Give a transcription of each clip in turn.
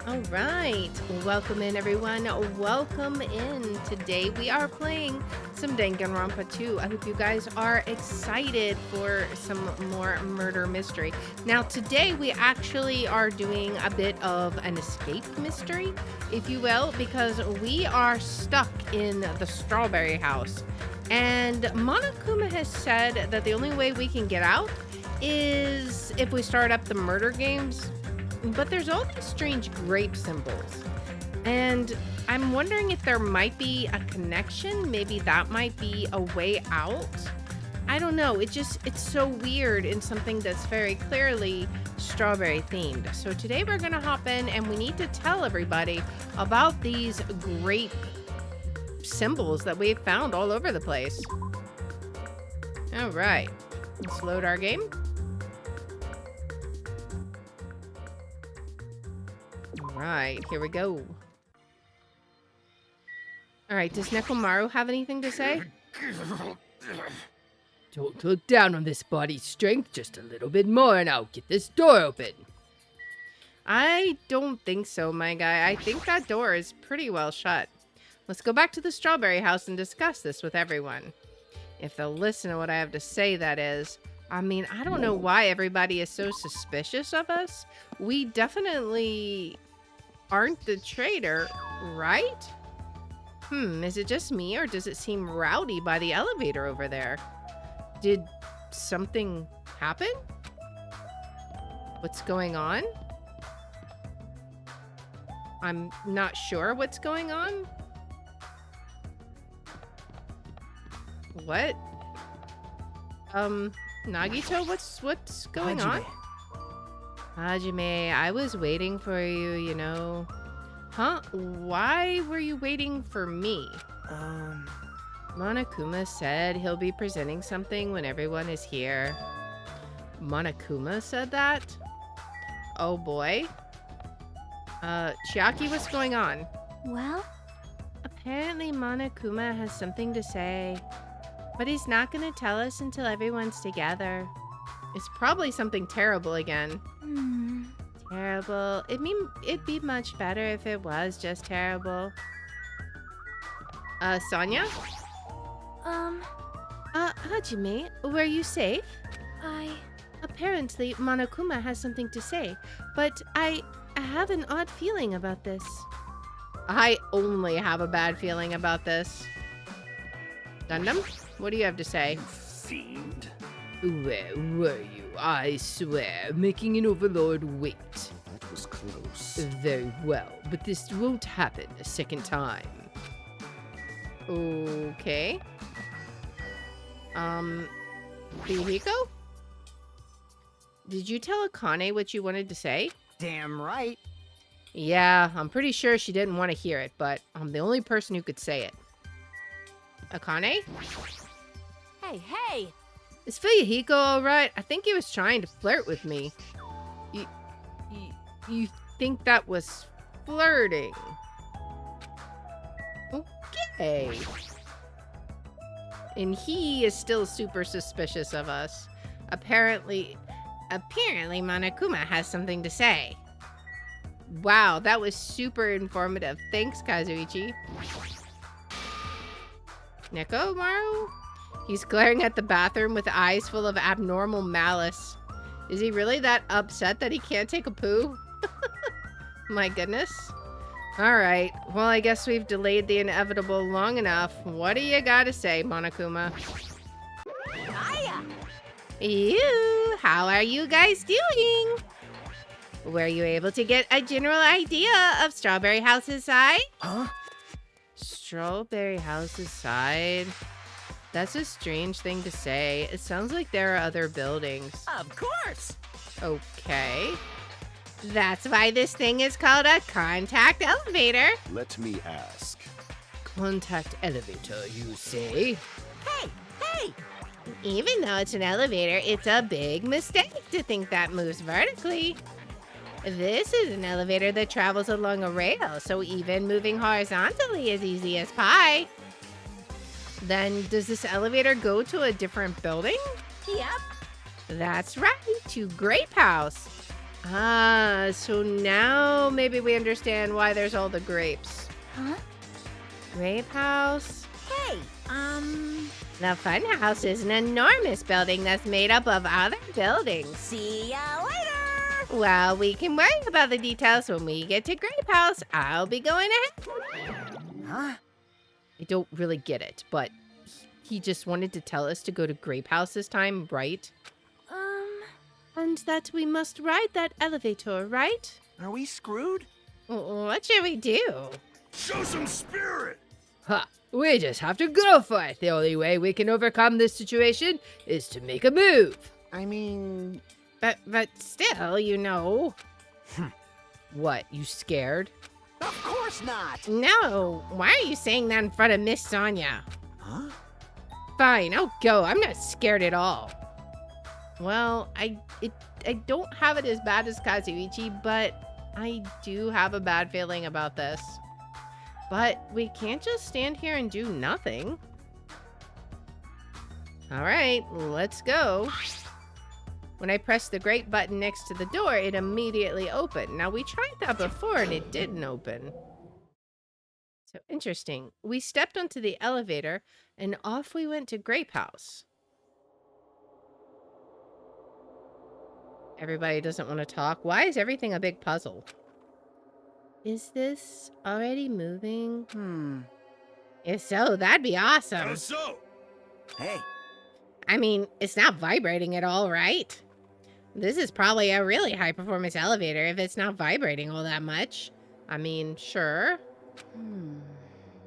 All right, welcome in everyone. Welcome in. Today we are playing some Danganronpa 2. I hope you guys are excited for some more murder mystery. Now today we actually are doing a bit of an escape mystery, if you will, because we are stuck in the strawberry house. And Monokuma has said that the only way we can get out is if we start up the murder games. But there's all these strange grape symbols. And I'm wondering if there might be a connection. Maybe that might be a way out. I don't know. It's so weird in something that's very clearly strawberry themed. So today we're going to hop in and we need to tell everybody about these grape symbols that we've found all over the place. All right. Let's load our game. Right, here we go. All right, does Nekomaru have anything to say? Don't look down on this body's strength, just a little bit more and I'll get this door open. I don't think so, my guy. I think that door is pretty well shut. Let's go back to the strawberry house and discuss this with everyone. If they'll listen to what I have to say, that is. I mean, I don't know why everybody is so suspicious of us. We definitely aren't the traitor, right? Is it just me or does it seem rowdy by the elevator over there? Did something happen? What's going on? I'm not sure what's going on. What? Nagito, what's going on? Hajime, I was waiting for you, you know. Huh? Why were you waiting for me? Monokuma said he'll be presenting something when everyone is here. Monokuma said that? Oh boy. Chiaki, what's going on? Well? Apparently Monokuma has something to say, but he's not gonna tell us until everyone's together. It's probably something terrible again. Terrible. It'd be much better if it was just terrible. Sonia? Hajime, were you safe? Apparently, Monokuma has something to say, but I have an odd feeling about this. I only have a bad feeling about this. Gundam, what do you have to say? Fiend. Where were you? I swear, making an overlord wait. That was close. Very well, but this won't happen a second time. Okay. Hihiko? Did you tell Akane what you wanted to say? Damn right. Yeah, I'm pretty sure she didn't want to hear it, but I'm the only person who could say it. Akane? Hey! Is Fuyuhiko alright? I think he was trying to flirt with me. You think that was flirting? Okay. And he is still super suspicious of us. Apparently Monokuma has something to say. Wow, that was super informative. Thanks, Kazuichi. Nekomaru? He's glaring at the bathroom with eyes full of abnormal malice. Is he really that upset that he can't take a poo? My goodness. Alright, well I guess we've delayed the inevitable long enough. What do you gotta say, Monokuma? Hiya! Ew, how are you guys doing? Were you able to get a general idea of Strawberry House's side? Huh? Strawberry House's side? That's a strange thing to say. It sounds like there are other buildings. Of course. Okay. That's why this thing is called a contact elevator. Let me ask. Contact elevator, you say? Hey! Even though it's an elevator, it's a big mistake to think that moves vertically. This is an elevator that travels along a rail, so even moving horizontally is easy as pie. Then, does this elevator go to a different building? Yep. That's right, to Grape House. Ah, so now maybe we understand why there's all the grapes. Huh? Grape house? Hey, The fun house is an enormous building that's made up of other buildings. see ya later! Well, we can worry about the details when we get to Grape House. I'll be going ahead. Huh? I don't really get it, but he just wanted to tell us to go to Grape House this time, right? And that we must ride that elevator, right? Are we screwed? What should we do? Show some spirit! Ha! We just have to go for it. The only way we can overcome this situation is to make a move. I mean, But still, you know. What, you scared? of course not! No, why are you saying that in front of Miss Sonia? Huh? Fine, I'll go. I'm not scared at all. Well, I don't have it as bad as Kazuichi, but I do have a bad feeling about this. But we can't just stand here and do nothing. All right, let's go. When I pressed the grate button next to the door, it immediately opened. Now, we tried that before and it didn't open. So interesting. We stepped onto the elevator and off we went to Grape House. Everybody doesn't want to talk. Why is everything a big puzzle? Is this already moving? If so, that'd be awesome. How so? Hey, I mean, it's not vibrating at all, right? This is probably a really high-performance elevator if it's not vibrating all that much. I mean, sure.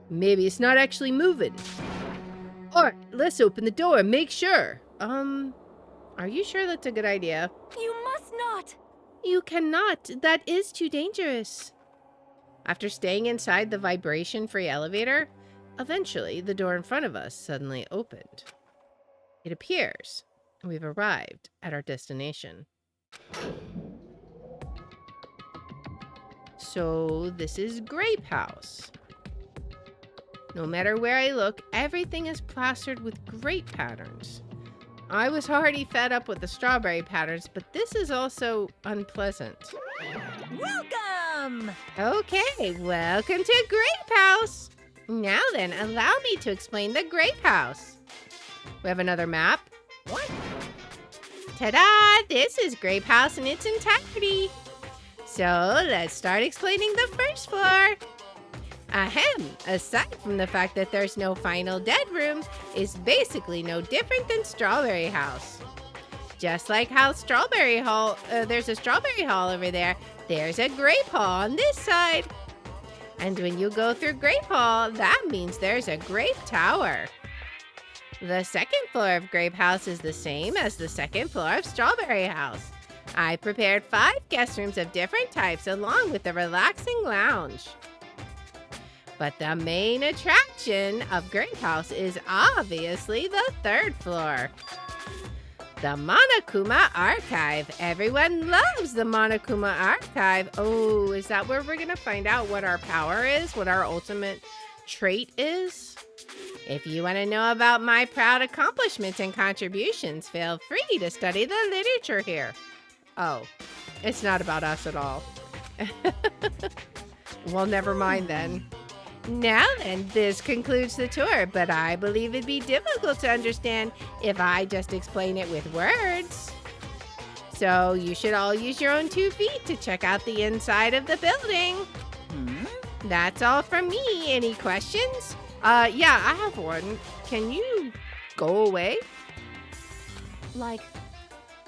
Maybe it's not actually moving. Alright, let's open the door and make sure. Are you sure that's a good idea? You must not! You cannot. That is too dangerous. After staying inside the vibration-free elevator, eventually the door in front of us suddenly opened. It appears we've arrived at our destination. So this is Grape House. No matter where I look, everything is plastered with grape patterns. I was already fed up with the strawberry patterns, but this is also unpleasant. Welcome! Okay, welcome to Grape House. Now then, allow me to explain the Grape House. We have another map. What? Ta-da! This is Grape House in its entirety. So let's start explaining the first floor. Ahem, aside from the fact that there's no final dead room, is basically no different than Strawberry House. Just like how Strawberry Hall, there's a Strawberry Hall over there, there's a Grape Hall on this side. And when you go through Grape Hall, that means there's a Grape Tower. The second floor of Grape House is the same as the second floor of Strawberry House. I prepared 5 guest rooms of different types along with a relaxing lounge. But the main attraction of Grape House is obviously the third floor. The Monokuma Archive. Everyone loves the Monokuma Archive. Oh, is that where we're going to find out what our power is? What our ultimate trait is? If you want to know about my proud accomplishments and contributions, feel free to study the literature here. Oh, it's not about us at all. Well, never mind then. Now then, this concludes the tour, but I believe it'd be difficult to understand if I just explain it with words. So you should all use your own 2 feet to check out the inside of the building. That's all from me. Any questions? Yeah, I have one. Can you go away? Like,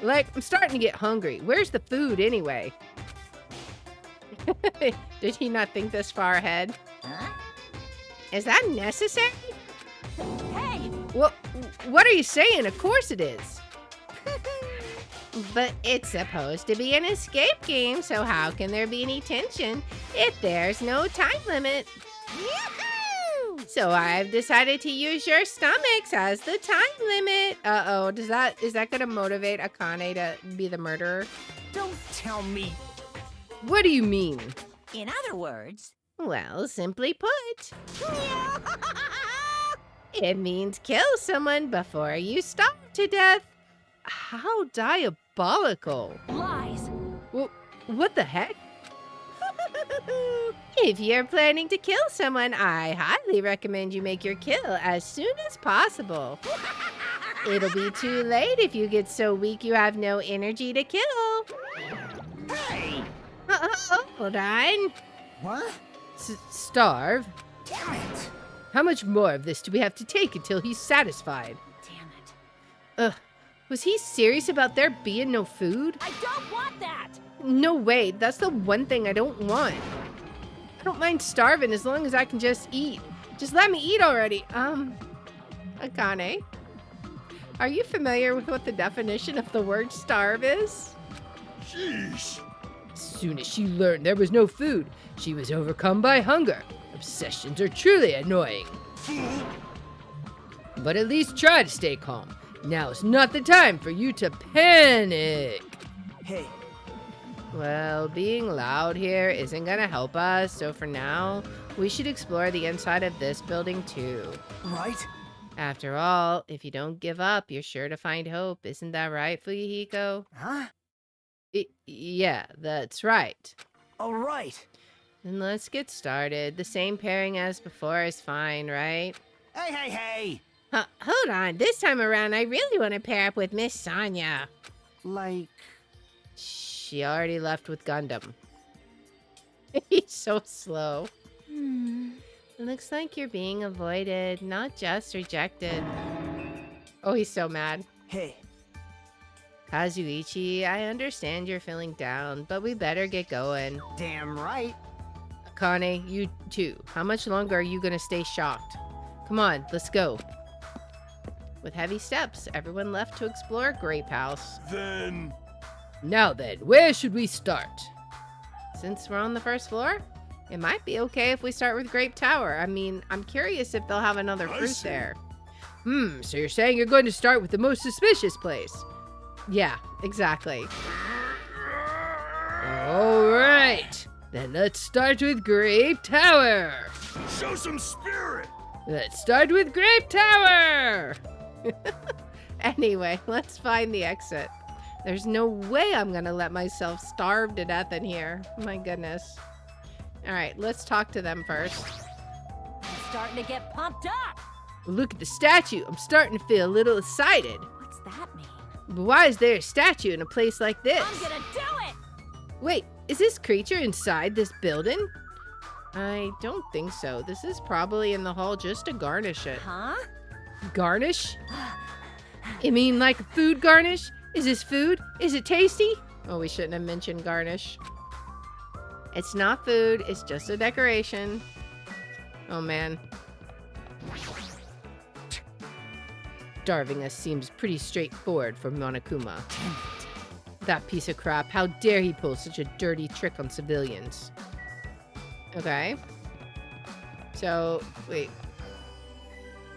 I'm starting to get hungry. Where's the food anyway? Did he not think this far ahead? huh? Is that necessary? Hey! Well, what are you saying? Of course it is. But it's supposed to be an escape game, so how can there be any tension if there's no time limit? Yahoo! So I've decided to use your stomachs as the time limit. Uh-oh, is that gonna motivate Akane to be the murderer? don't tell me. What do you mean? In other words... Well, simply put, it means kill someone before you starve to death. How diabolical. Lies! Well, What the heck? If you're planning to kill someone, I highly recommend you make your kill as soon as possible. It'll be too late if you get so weak you have no energy to kill. Hey! Hold on. What? Starve? Damn it! How much more of this do we have to take until he's satisfied? Damn it. Ugh, was he serious about there being no food? I don't want that! No way, that's the one thing I don't want. I don't mind starving as long as I can just eat. Just let me eat already. Akane, are you familiar with what the definition of the word starve is? Sheesh. As soon as she learned there was no food, she was overcome by hunger. Obsessions are truly annoying. Fool. But at least try to stay calm. Now's not the time for you to panic. Hey, Well, being loud here isn't gonna help us, so for now, we should explore the inside of this building too. right? After all, if you don't give up, you're sure to find hope. Isn't that right, Fuyuhiko? Huh? Yeah, that's right. All right. Then let's get started. The same pairing as before is fine, right? Hey! Hold on. This time around, I really want to pair up with Miss Sonia. Like, She already left with Gundam. He's so slow. It looks like you're being avoided, not just rejected. Oh, he's so mad. hey, Kazuichi, I understand you're feeling down, but we better get going. damn right. Akane, you too. How much longer are you gonna stay shocked? Come on, let's go. With heavy steps, everyone left to explore Grape House. Then Now then, where should we start? Since we're on the first floor, it might be okay if we start with Grape Tower. I mean, I'm curious if they'll have another I fruit see. there. So you're saying you're going to start with the most suspicious place? Yeah, exactly. All right. Then let's start with Grape Tower. show some spirit. Let's start with Grape Tower. Anyway, let's find the exit. There's no way I'm gonna let myself starve to death in here. My goodness. All right, let's talk to them first. I'm starting to get pumped up! Look at the statue. I'm starting to feel a little excited. What's that mean? But why is there a statue in a place like this? I'm gonna do it! Wait, is this creature inside this building? I don't think so. This is probably in the hall just to garnish it. Huh? Garnish? I mean, like food garnish? Is this food? Is it tasty? Oh, we shouldn't have mentioned garnish. It's not food, it's just a decoration. Oh man. Starving us seems pretty straightforward for Monokuma. That piece of crap, how dare he pull such a dirty trick on civilians? Okay. So, wait.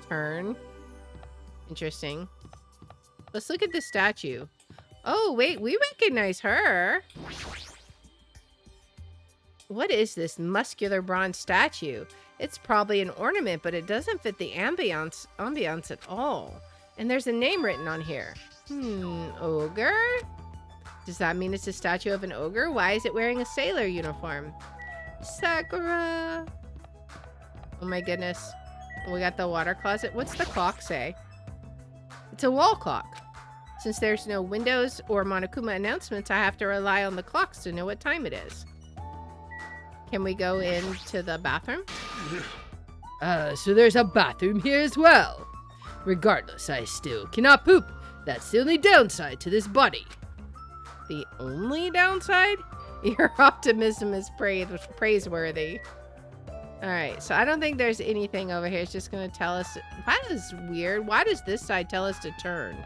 Turn. Interesting. Let's look at the statue. Oh, wait, we recognize her. What is this muscular bronze statue? It's probably an ornament, but it doesn't fit the ambiance at all. And there's a name written on here. Ogre? Does that mean it's a statue of an ogre? Why is it wearing a sailor uniform? Sakura. Oh my goodness. We got the water closet. What's the clock say? It's a wall clock. Since there's no windows or Monokuma announcements, I have to rely on the clocks to know what time it is. Can we go into the bathroom? So there's a bathroom here as well. Regardless, I still cannot poop. That's the only downside to this body. The only downside? Your optimism is praiseworthy. Alright, so I don't think there's anything over here. It's just going to tell us... That is weird. Why does this side tell us to turn?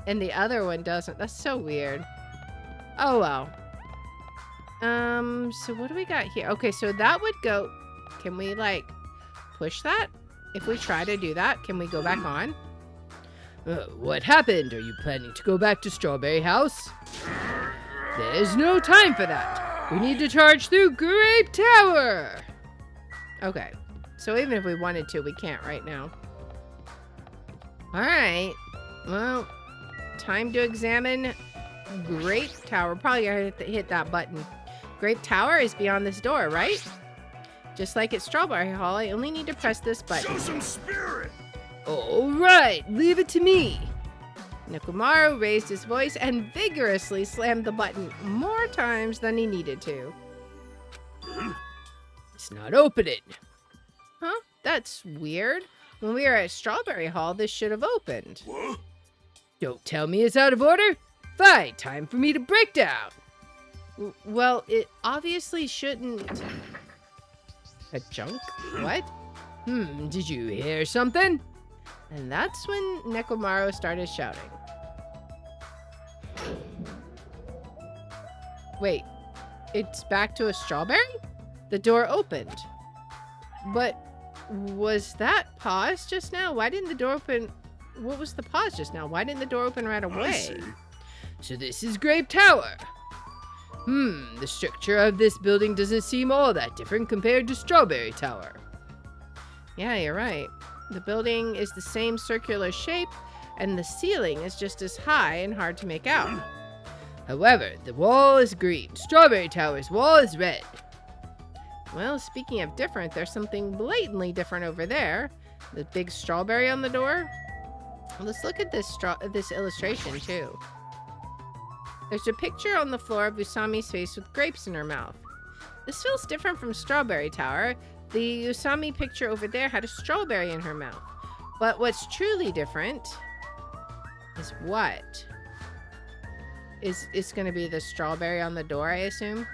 And the other one doesn't. That's so weird. Oh, well. So what do we got here? Okay, so that would go... Can we, like, push that? If we try to do that, can we go back on? What happened? Are you planning to go back to Strawberry House? There's no time for that. We need to charge through Grape Tower. Okay. So even if we wanted to, we can't right now. All right. Well, time to examine Grape Tower. Probably gonna hit that button. Grape Tower is beyond this door, right? Just like at Strawberry Hall, I only need to press this button. Show some spirit! All right, leave it to me. Nekomaru raised his voice and vigorously slammed the button more times than he needed to. It's not opening. Huh? That's weird. When we were at Strawberry Hall, this should have opened. What? Don't tell me it's out of order. Fine, time for me to break down. Well, it obviously shouldn't. A junk? What? Did you hear something? And that's when Nekomaru started shouting. Wait, it's back to a strawberry? The door opened. But was that pause just now? Why didn't the door open? What was the pause just now? Why didn't the door open right I away? see. So this is Grape Tower. The structure of this building doesn't seem all that different compared to Strawberry Tower. Yeah, you're right. The building is the same circular shape, and the ceiling is just as high and hard to make out. However, the wall is green. Strawberry Tower's wall is red. Well, speaking of different, there's something blatantly different over there. The big strawberry on the door. Let's look at this illustration, too. There's a picture on the floor of Usami's face with grapes in her mouth. This feels different from Strawberry Tower. The Usami picture over there had a strawberry in her mouth. But what's truly different is what? It's going to be the strawberry on the door, I assume?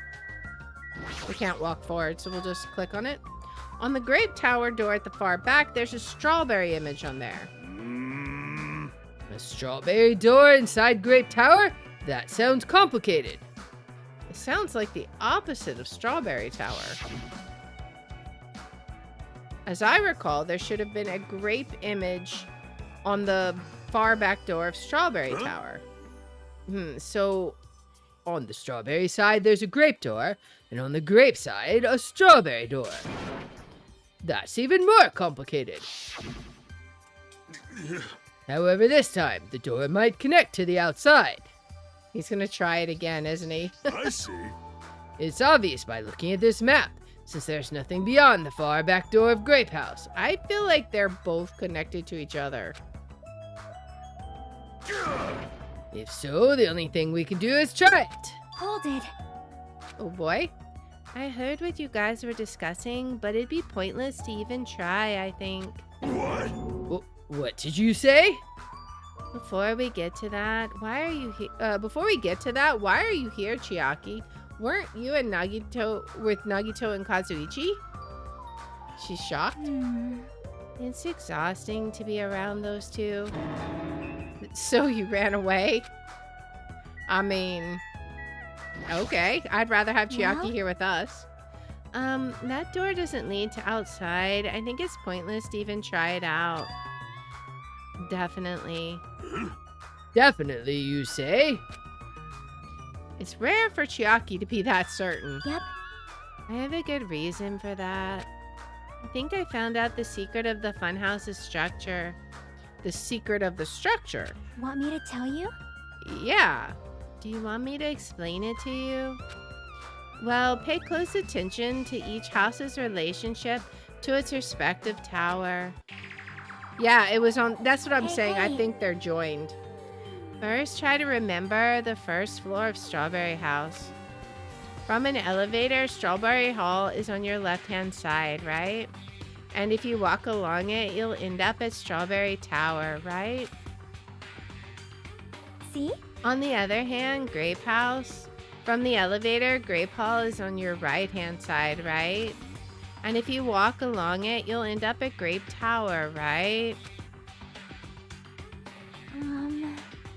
We can't walk forward, so we'll just click on it. On the Grape Tower door at the far back, there's a strawberry image on there. A strawberry door inside Grape Tower? That sounds complicated. It sounds like the opposite of Strawberry Tower. As I recall, there should have been a grape image on the far back door of Strawberry Tower. So On the strawberry side, there's a grape door, and on the grape side, a strawberry door. That's even more complicated. However, this time, the door might connect to the outside. he's going to try it again, isn't he? I see. It's obvious by looking at this map, since there's nothing beyond the far back door of Grape House. I feel like they're both connected to each other. If so, the only thing we can do is try it. Hold it. Oh boy. I heard what you guys were discussing, but it'd be pointless to even try, I think. What? What did you say? Before we get to that, why are you here? Why are you here, Chiaki? Weren't you and Nagito with Nagito and Kazuichi? She's shocked. It's exhausting to be around those two. So you ran away? I mean, okay. I'd rather have Chiaki Well? here with us. That door doesn't lead to outside. I think it's pointless to even try it out. Definitely. Definitely, you say? It's rare for Chiaki to be that certain. Yep. I have a good reason for that. I think I found out the secret of the funhouse's structure. The secret of the structure? Want me to tell you? Yeah. Do you want me to explain it to you? Well, pay close attention to each house's relationship to its respective tower. Yeah, it was on. That's what I'm Hey, saying. I hey. think they're joined. First, try to remember the first floor of Strawberry House. From an elevator, Strawberry Hall is on your left-hand side, right? And if you walk along it, you'll end up at Strawberry Tower, right? See? On the other hand, Grape House. From the elevator, Grape Hall is on your right-hand side, right? And if you walk along it, you'll end up at Grape Tower, right?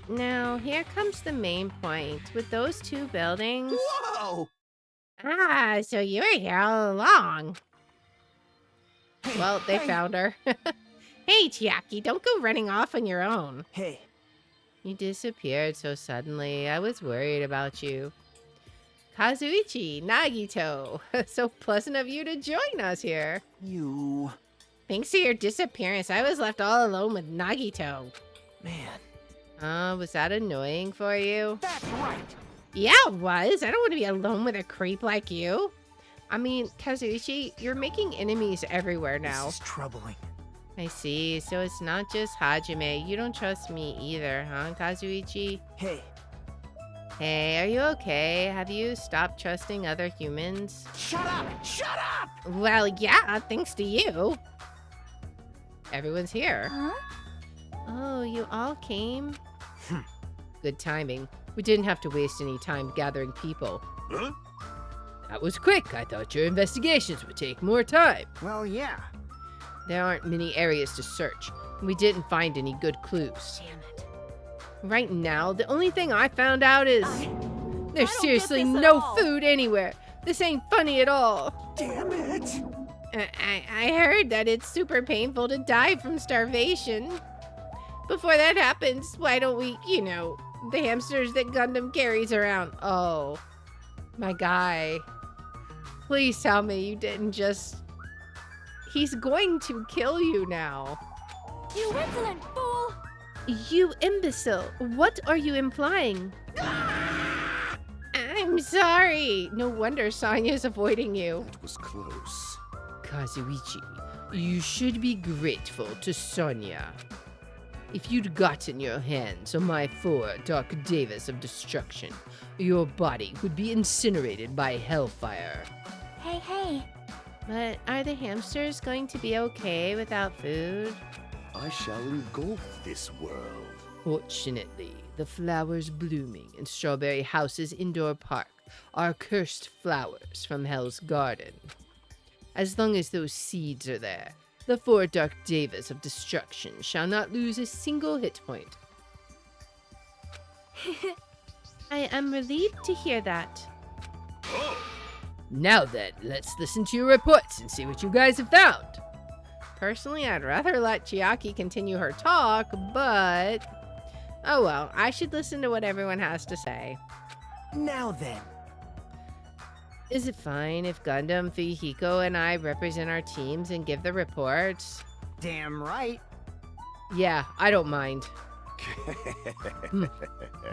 Now, here comes the main point. With those two buildings... Whoa! Ah, so you were here all along. Well, they Hey. found her. Hey, Chiaki, don't go running off on your own. Hey, You disappeared so suddenly. I was worried about you. Kazuichi, Nagito, so pleasant of you to join us here. you... Thanks to your disappearance, I was left all alone with Nagito. Man, Was that annoying for you? That's right. Yeah, it was. I don't want to be alone with a creep like you. I mean, Kazuichi, you're making enemies everywhere now. This is troubling. I see. So it's not just Hajime. You don't trust me either, huh, Kazuichi? Hey, Hey, are you okay? Have you stopped trusting other humans? shut up! Shut up! Well, yeah, thanks to you. Everyone's here. Huh? Oh, you all came? Good timing. We didn't have to waste any time gathering people. Huh? That was quick. I thought your investigations would take more time. Well, yeah. There aren't many areas to search. We didn't find any good clues. Damn it. Right now, the only thing I found out is there's get seriously this at no all. food anywhere. This ain't funny at all. Damn it! I heard that it's super painful to die from starvation. Before that happens, why don't we, the hamsters that Gundam carries around? Oh, my guy. Please tell me you didn't just... He's going to kill you now. You insolent fool! You imbecile. What are you implying? I'm sorry. No wonder Sonya's avoiding you. It was close. Kazuichi, you should be grateful to Sonya. If you'd gotten your hands on my 4 Dark Devas of Destruction, your body would be incinerated by hellfire. Hey. But are the hamsters going to be okay without food? I shall engulf this world. Fortunately, the flowers blooming in Strawberry House's indoor park are cursed flowers from Hell's Garden. As long as those seeds are there, the 4 Dark Devas of Destruction shall not lose a single hit point. I am relieved to hear that. Oh! Now then, let's listen to your reports and see what you guys have found. Personally, I'd rather let Chiaki continue her talk, but... Oh well, I should listen to what everyone has to say. Now then. Is it fine if Gundam, Fihiko, and I represent our teams and give the reports? Damn right. Yeah, I don't mind.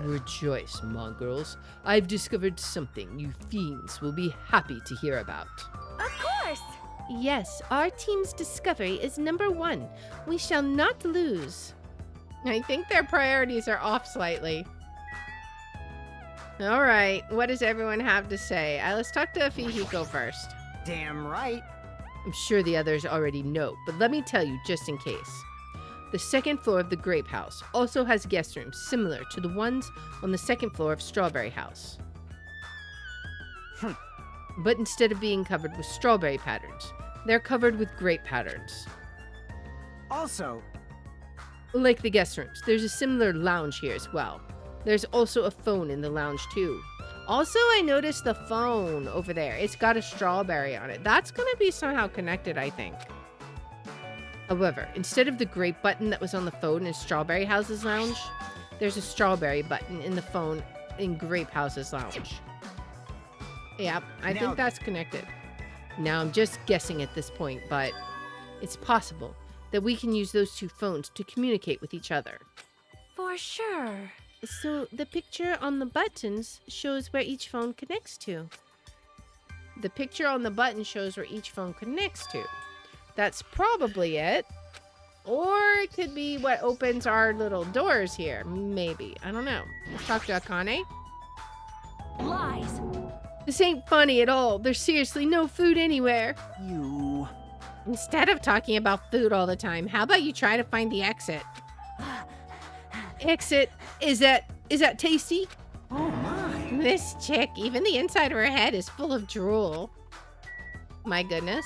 Rejoice, mongrels. I've discovered something you fiends will be happy to hear about. Of course! Yes, our team's discovery is number 1. We shall not lose. I think their priorities are off slightly. All right, what does everyone have to say? Let's talk to Fihiko first. Damn right. I'm sure the others already know, but let me tell you just in case. The 2nd floor of the Grape House also has guest rooms similar to the ones on the 2nd floor of Strawberry House. But instead of being covered with strawberry patterns, they're covered with grape patterns. Also, Like the guest rooms, there's a similar lounge here as well. There's also a phone in the lounge too. Also, I noticed the phone over there. It's got a strawberry on it. That's going to be somehow connected, I think. However, instead of the grape button that was on the phone in Strawberry House's lounge, there's a strawberry button in the phone in Grape House's lounge. Yep, I Now- think that's connected. Now I'm just guessing at this point, but it's possible that we can use those 2 phones to communicate with each other. For sure. So the picture on the buttons shows where each phone connects to. The picture on the button shows where each phone connects to. That's probably it. Or it could be what opens our little doors here. Maybe. I don't know. Let's talk to Akane. Lies. This ain't funny at all. There's seriously no food anywhere. you. Instead of talking about food all the time, how about you try to find the exit? Exit? Is that tasty? Oh my. This chick, even the inside of her head is full of drool. My goodness.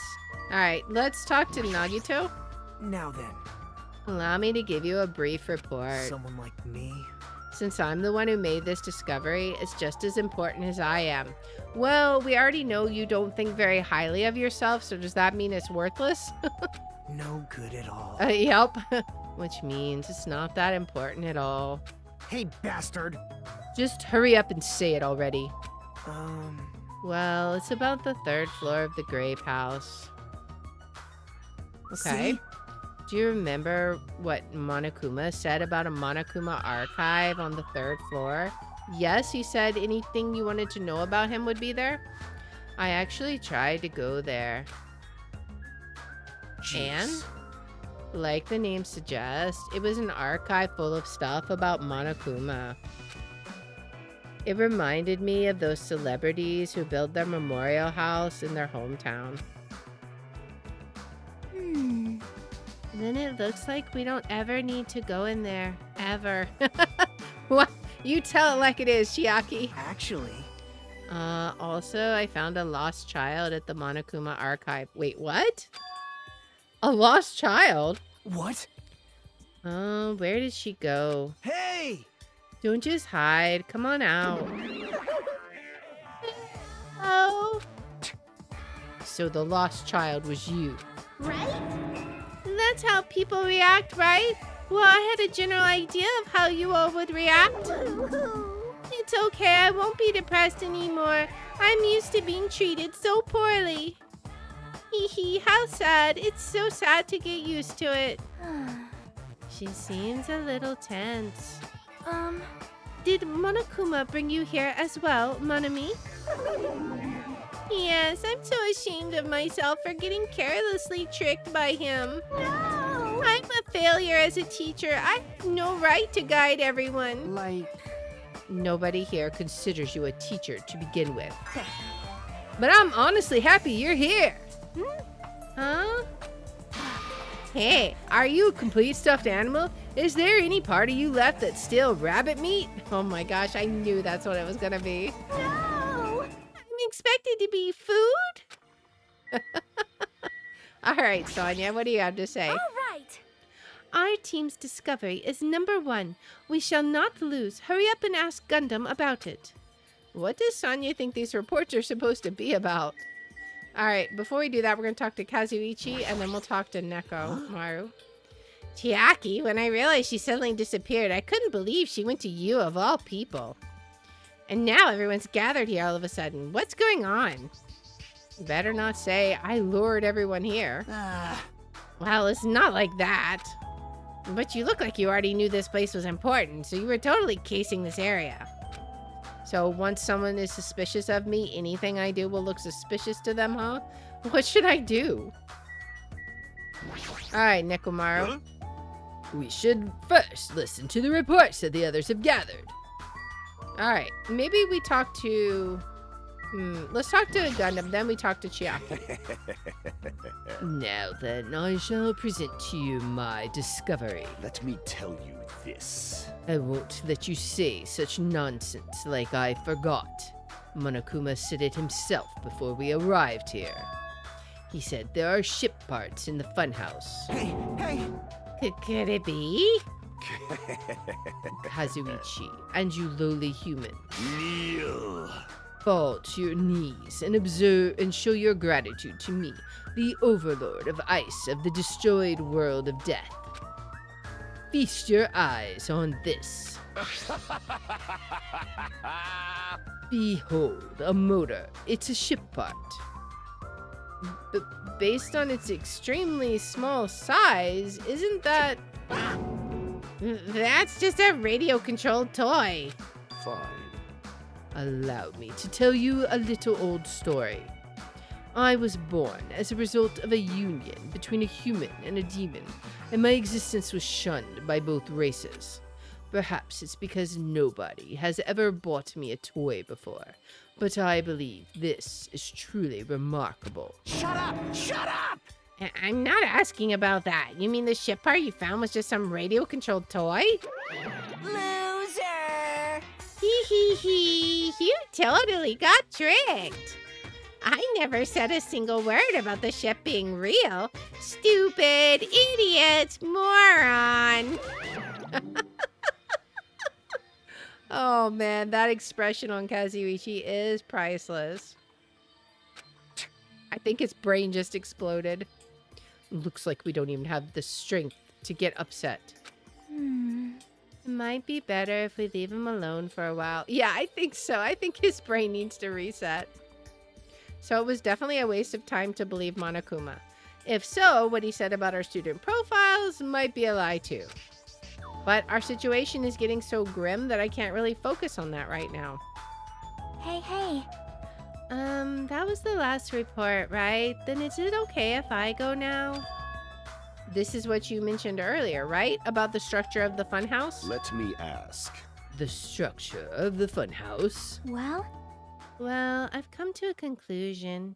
All right, let's talk to Nagito. Now then, Allow me to give you a brief report. someone like me. Since I'm the one who made this discovery, it's just as important as I am. Well, we already know you don't think very highly of yourself, so does that mean it's worthless? No good at all. Yep. Which means it's not that important at all. Hey, bastard. Just hurry up and say it already. Well, it's about the 3rd floor of the Grape House. Okay. See? Do you remember what Monokuma said about a Monokuma archive on the 3rd floor? Yes, he said anything you wanted to know about him would be there. I actually tried to go there. Jeez. And, like the name suggests, it was an archive full of stuff about Monokuma. It reminded me of those celebrities who built their memorial house in their hometown. Then it looks like we don't ever need to go in there. Ever. What? You tell it like it is, Chiaki. Actually, Also, I found a lost child at the Monokuma archive. Wait, what? A lost child? what? Where did she go? Hey! Don't just hide. Come on out. Oh, So the lost child was you. right? That's how people react, right? Well, I had a general idea of how you all would react. It's okay, I won't be depressed anymore. I'm used to being treated so poorly. Hee hee, how sad. It's so sad to get used to it. She seems a little tense. Did Monokuma bring you here as well, Monami? Yes, I'm so ashamed of myself for getting carelessly tricked by him. No! I'm a failure as a teacher. I have no right to guide everyone. Like, Nobody here considers you a teacher to begin with. But I'm honestly happy you're here. Huh? Hey, are you a complete stuffed animal? Is there any part of you left that's still rabbit meat? Oh my gosh, I knew that's what it was gonna be. No! I'm expected to be food? All right, Sonia, what do you have to say? All right! Our team's discovery is #1. We shall not lose. Hurry up and ask Gundam about it. What does Sonia think these reports are supposed to be about? All right, before we do that, we're going to talk to Kazuichi, and then we'll talk to Neko Maru. Chiaki, when I realized she suddenly disappeared, I couldn't believe she went to you of all people. And now everyone's gathered here all of a sudden. What's going on? Better not say I lured everyone here. Well, it's not like that. But you look like you already knew this place was important, so you were totally casing this area. So once someone is suspicious of me, anything I do will look suspicious to them, huh? What should I do? All right, Nekomaru. Huh? We should first listen to the reports that the others have gathered. All right, maybe we talk to... let's talk to Gundam, then we talk to Chiaki. Now then, I shall present to you my discovery. Let me tell you this. I won't let you say such nonsense like I forgot. Monokuma said it himself before we arrived here. He said there are ship parts in the funhouse. hey, hey! Could it be? Kazuichi, and you lowly human, Kneel. fall to your knees and observe and show your gratitude to me, the overlord of ice of the destroyed world of death. Feast your eyes on this. Behold, a motor. It's a ship part. But based on its extremely small size, isn't that... That's just a radio-controlled toy. Fine. Allow me to tell you a little old story. I was born as a result of a union between a human and a demon, and my existence was shunned by both races. Perhaps it's because nobody has ever bought me a toy before, but I believe this is truly remarkable. Shut up! Shut up! I'm not asking about that. You mean the ship part you found was just some radio-controlled toy? Loser! Hee hee hee. You totally got tricked. I never said a single word about the ship being real. Stupid, idiot, moron. Oh man, that expression on Kazuichi is priceless. I think his brain just exploded. Looks like we don't even have the strength to get upset. It might be better if we leave him alone for a while. Yeah, I think so. I think his brain needs to reset. So it was definitely a waste of time to believe Monokuma. If so, what he said about our student profiles might be a lie too. But our situation is getting so grim that I can't really focus on that right now. Hey. That was the last report, right? Then is it okay if I go now? This is what you mentioned earlier, right? About the structure of the funhouse? Let me ask. The structure of the funhouse. Well, Well, I've come to a conclusion.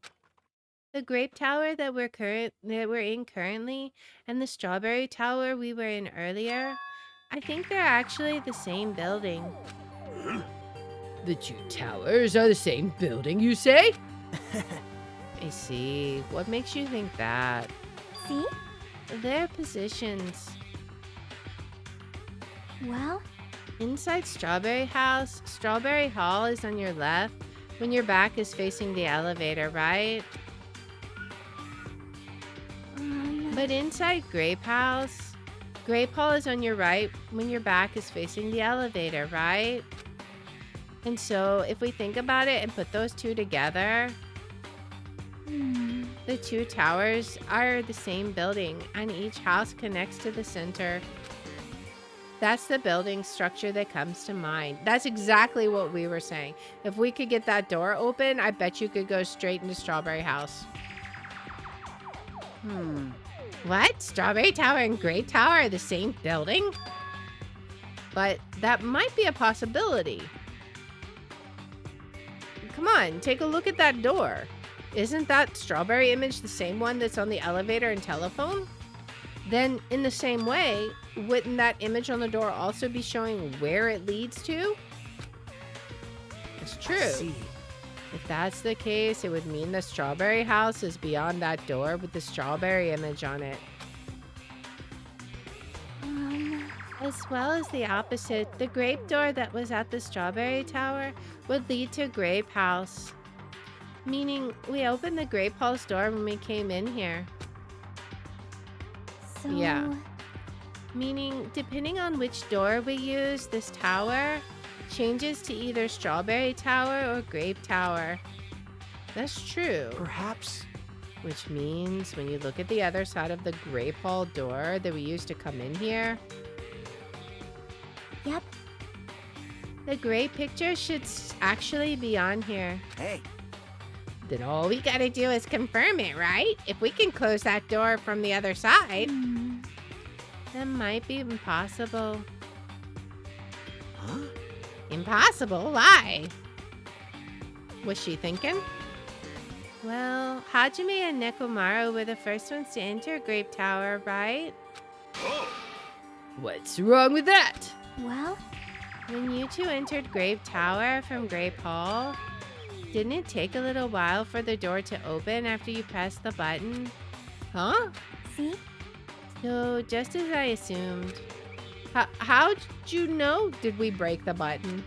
The grape tower that we're in currently and the strawberry tower we were in earlier, I think they're actually the same building. The two towers are the same building, you say? I see. What makes you think that? see? Their positions. Well, Inside Strawberry House, Strawberry Hall is on your left when your back is facing the elevator, right? But inside Grape House, Grape Hall is on your right when your back is facing the elevator, right? And so if we think about it and put those two together, the two towers are the same building and each house connects to the center. That's the building structure that comes to mind. That's exactly what we were saying. If we could get that door open, I bet you could go straight into Strawberry House. What? Strawberry Tower and Grape Tower are the same building? But that might be a possibility. Come on, take a look at that door. Isn't that strawberry image the same one that's on the elevator and telephone? Then, in the same way, wouldn't that image on the door also be showing where it leads to? It's true. See. If that's the case, it would mean the strawberry house is beyond that door with the strawberry image on it. As well as the opposite, the grape door that was at the strawberry tower would lead to Grape House. Meaning, we opened the Grape House door when we came in here. so... Yeah. Meaning, depending on which door we use, this tower changes to either Strawberry Tower or Grape Tower. That's true. Perhaps. Which means when you look at the other side of the Grape Hall door that we used to come in here, Yep. the grape picture should actually be on here. Hey. Then all we gotta do is confirm it, right? If we can close that door from the other side, that might be impossible. Huh? Impossible? Why? Was she thinking? Well, Hajime and Nekomaru were the first ones to enter Grape Tower, right? What's wrong with that? Well, When you two entered Grape Tower from Grape Hall, didn't it take a little while for the door to open after you pressed the button? Huh? see? So, just as I assumed. How'd you know? Did we break the button?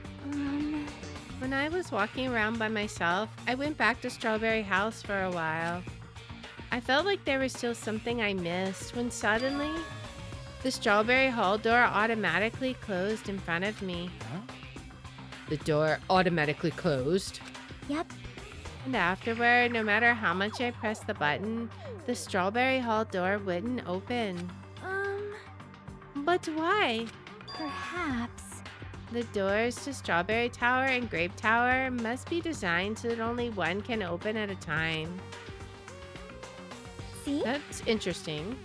When I was walking around by myself, I went back to Strawberry House for a while. I felt like there was still something I missed when suddenly the Strawberry Hall door automatically closed in front of me. The door automatically closed. Yep. And afterward, no matter how much I pressed the button, the Strawberry Hall door wouldn't open. But why? Perhaps. The doors to Strawberry Tower and Grape Tower must be designed so that only one can open at a time. See? That's interesting.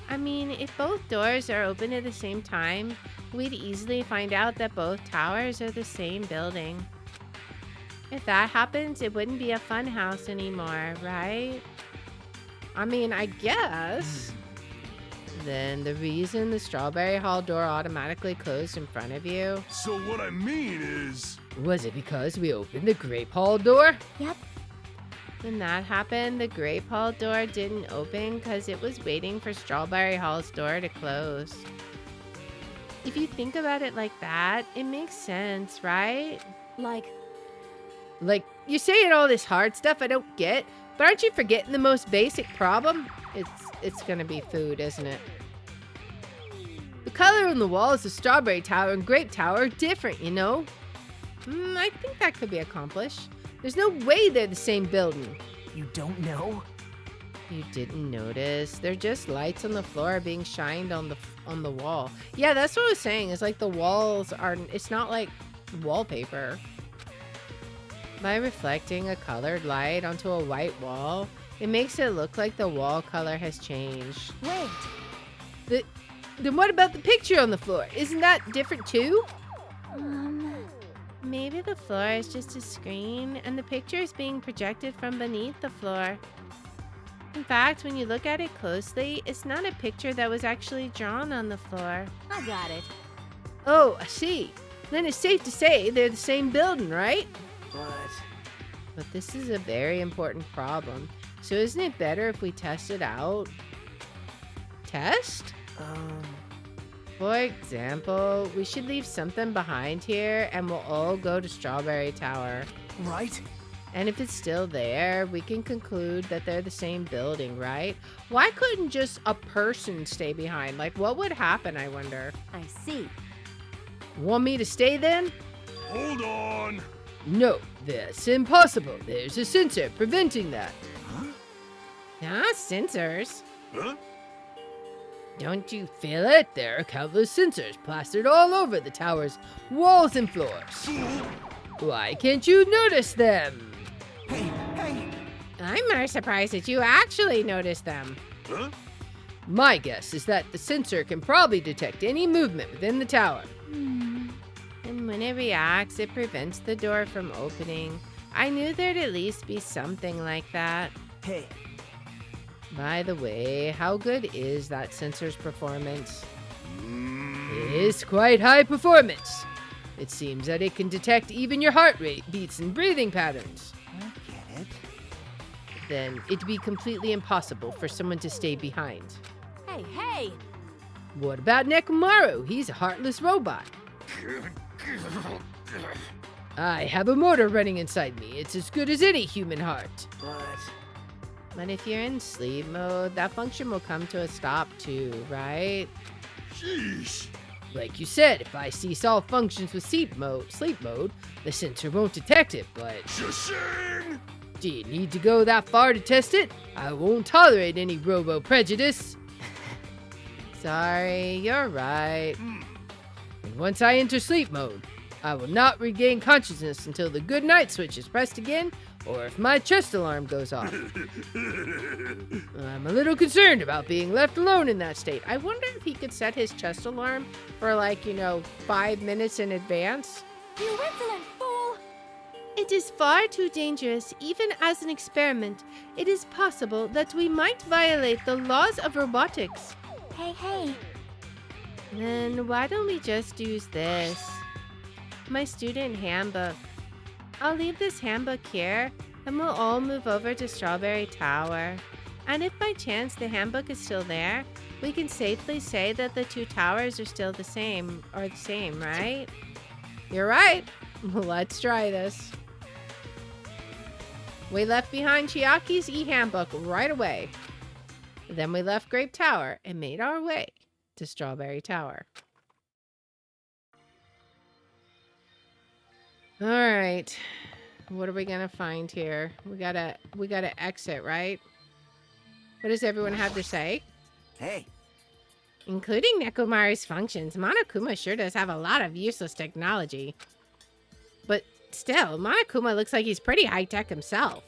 I mean, if both doors are open at the same time, we'd easily find out that both towers are the same building. If that happens, it wouldn't be a fun house anymore, right? I mean, I guess. Then the reason the Strawberry Hall door automatically closed in front of you? So what I mean is... Was it because we opened the Grape Hall door? Yep. When that happened, the Grape Hall door didn't open because it was waiting for Strawberry Hall's door to close. If you think about it like that, it makes sense, right? Like, You're saying all this hard stuff I don't get, but aren't you forgetting the most basic problem? It's gonna be food, isn't it? The color on the walls of Strawberry Tower and Grape Tower are different, you know? I think that could be accomplished. There's no way they're the same building. You don't know? You didn't notice? They're just lights on the floor being shined on the wall. Yeah, that's what I was saying. It's like the walls are, it's not like wallpaper. By reflecting a colored light onto a white wall, it makes it look like the wall color has changed. Wait. Then what about the picture on the floor? Isn't that different too? Maybe the floor is just a screen and the picture is being projected from beneath the floor. In fact, when you look at it closely, it's not a picture that was actually drawn on the floor. I got it. Oh, I see. Then it's safe to say they're the same building, right? But this is a very important problem. So isn't it better if we test it out? Test? For example, we should leave something behind here and we'll all go to Strawberry Tower. Right? And if it's still there, we can conclude that they're the same building, right? Why couldn't just a person stay behind? Like, what would happen, I wonder? I see. Want me to stay then? Hold on. No, that's impossible. There's a sensor preventing that. Ah, sensors. Huh? Don't you feel it? There are countless sensors plastered all over the tower's walls and floors. Why can't you notice them? Hey, hey! I'm more surprised that you actually noticed them. Huh? My guess is that the sensor can probably detect any movement within the tower. And when it reacts, it prevents the door from opening. I knew there'd at least be something like that. Hey, By the way, how good is that sensor's performance? It is quite high performance. It seems that it can detect even your heart rate, beats, and breathing patterns. I get it. Then it'd be completely impossible for someone to stay behind. Hey, hey! What about Nekomaru? He's a heartless robot. I have a motor running inside me. It's as good as any human heart. But if you're in sleep mode, that function will come to a stop too, right? Sheesh. Like you said, if I cease all functions with sleep mode, the sensor won't detect it, but Shashing! do you need to go that far to test it? I won't tolerate any robo-prejudice. Sorry, you're right. And once I enter sleep mode, I will not regain consciousness until the good night switch is pressed again, or if my chest alarm goes off. I'm a little concerned about being left alone in that state. I wonder if he could set his chest alarm for 5 minutes in advance. You insolent fool! It is far too dangerous, even as an experiment. It is possible that we might violate the laws of robotics. Hey, hey! Then why don't we just use this? My student handbook. I'll leave this handbook here, and we'll all move over to Strawberry Tower. And if by chance the handbook is still there, we can safely say that the two towers are still the same, right? You're right. Let's try this. We left behind Chiaki's e-handbook right away. Then we left Grape Tower and made our way to Strawberry Tower. All right. What are we gonna find here? We gotta exit, right? What does everyone have to say? Hey, Including Nekomaru's functions, Monokuma sure does have a lot of useless technology. But still, Monokuma looks like he's pretty high-tech himself.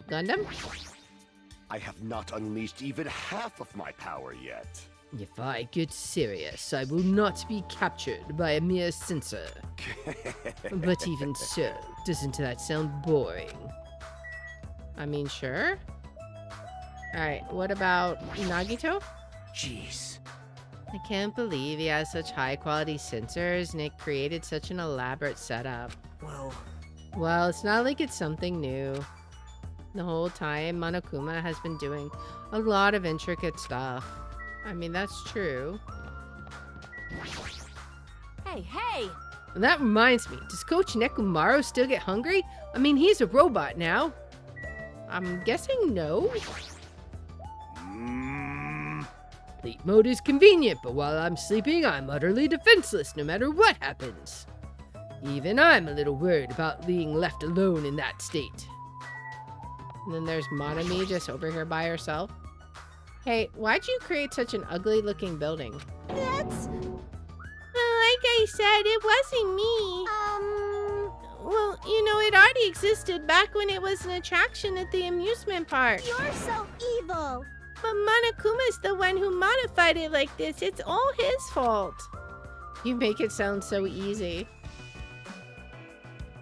Gundam? I have not unleashed even half of my power yet. If I get serious, I will not be captured by a mere sensor. But even so, doesn't that sound boring? I mean, sure. Alright, what about Nagito? jeez. I can't believe he has such high-quality sensors and it created such an elaborate setup. Well, it's not like it's something new. The whole time, Monokuma has been doing a lot of intricate stuff. I mean, that's true. Hey, hey! And that reminds me, does Coach Nekomaru still get hungry? I mean, he's a robot now. I'm guessing no. Sleep mode is convenient, but while I'm sleeping, I'm utterly defenseless no matter what happens. Even I'm a little worried about being left alone in that state. And then there's Monami just over here by herself. Hey, why'd you create such an ugly looking building? That's... Like I said, it wasn't me. Well, you know, it already existed back when it was an attraction at the amusement park. You're so evil. But Monokuma's the one who modified it like this. It's all his fault. You make it sound so easy.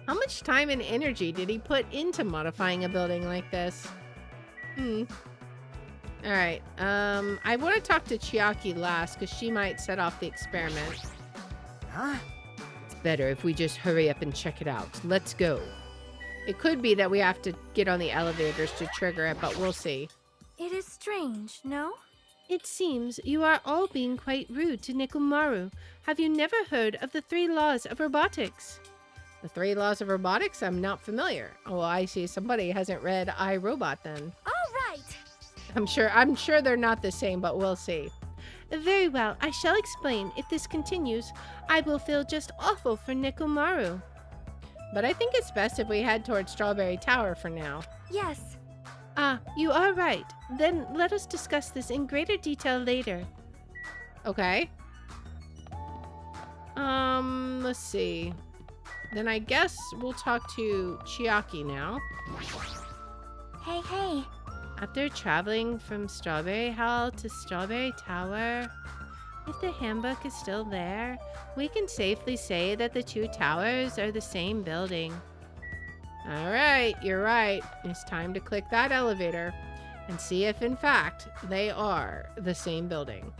How much time and energy did he put into modifying a building like this? Alright, I want to talk to Chiaki last because she might set off the experiment. Huh? It's better if we just hurry up and check it out. Let's go. It could be that we have to get on the elevators to trigger it, but we'll see. It is strange, no? It seems you are all being quite rude to Nekomaru. Have you never heard of the 3 laws of robotics? The 3 laws of robotics? I'm not familiar. Oh, I see. Somebody hasn't read iRobot then. All right. I'm sure they're not the same, but we'll see. Very well, I shall explain. If this continues, I will feel just awful for Nekomaru. But I think it's best if we head towards Strawberry Tower for now. Yes. Ah, you are right. Then let us discuss this in greater detail later. Okay. Let's see. Then I guess we'll talk to Chiaki now. Hey, hey. After traveling from Strawberry Hall to Strawberry Tower, if the handbook is still there, we can safely say that the 2 towers are the same building. Alright, you're right. It's time to click that elevator and see if in fact they are the same building.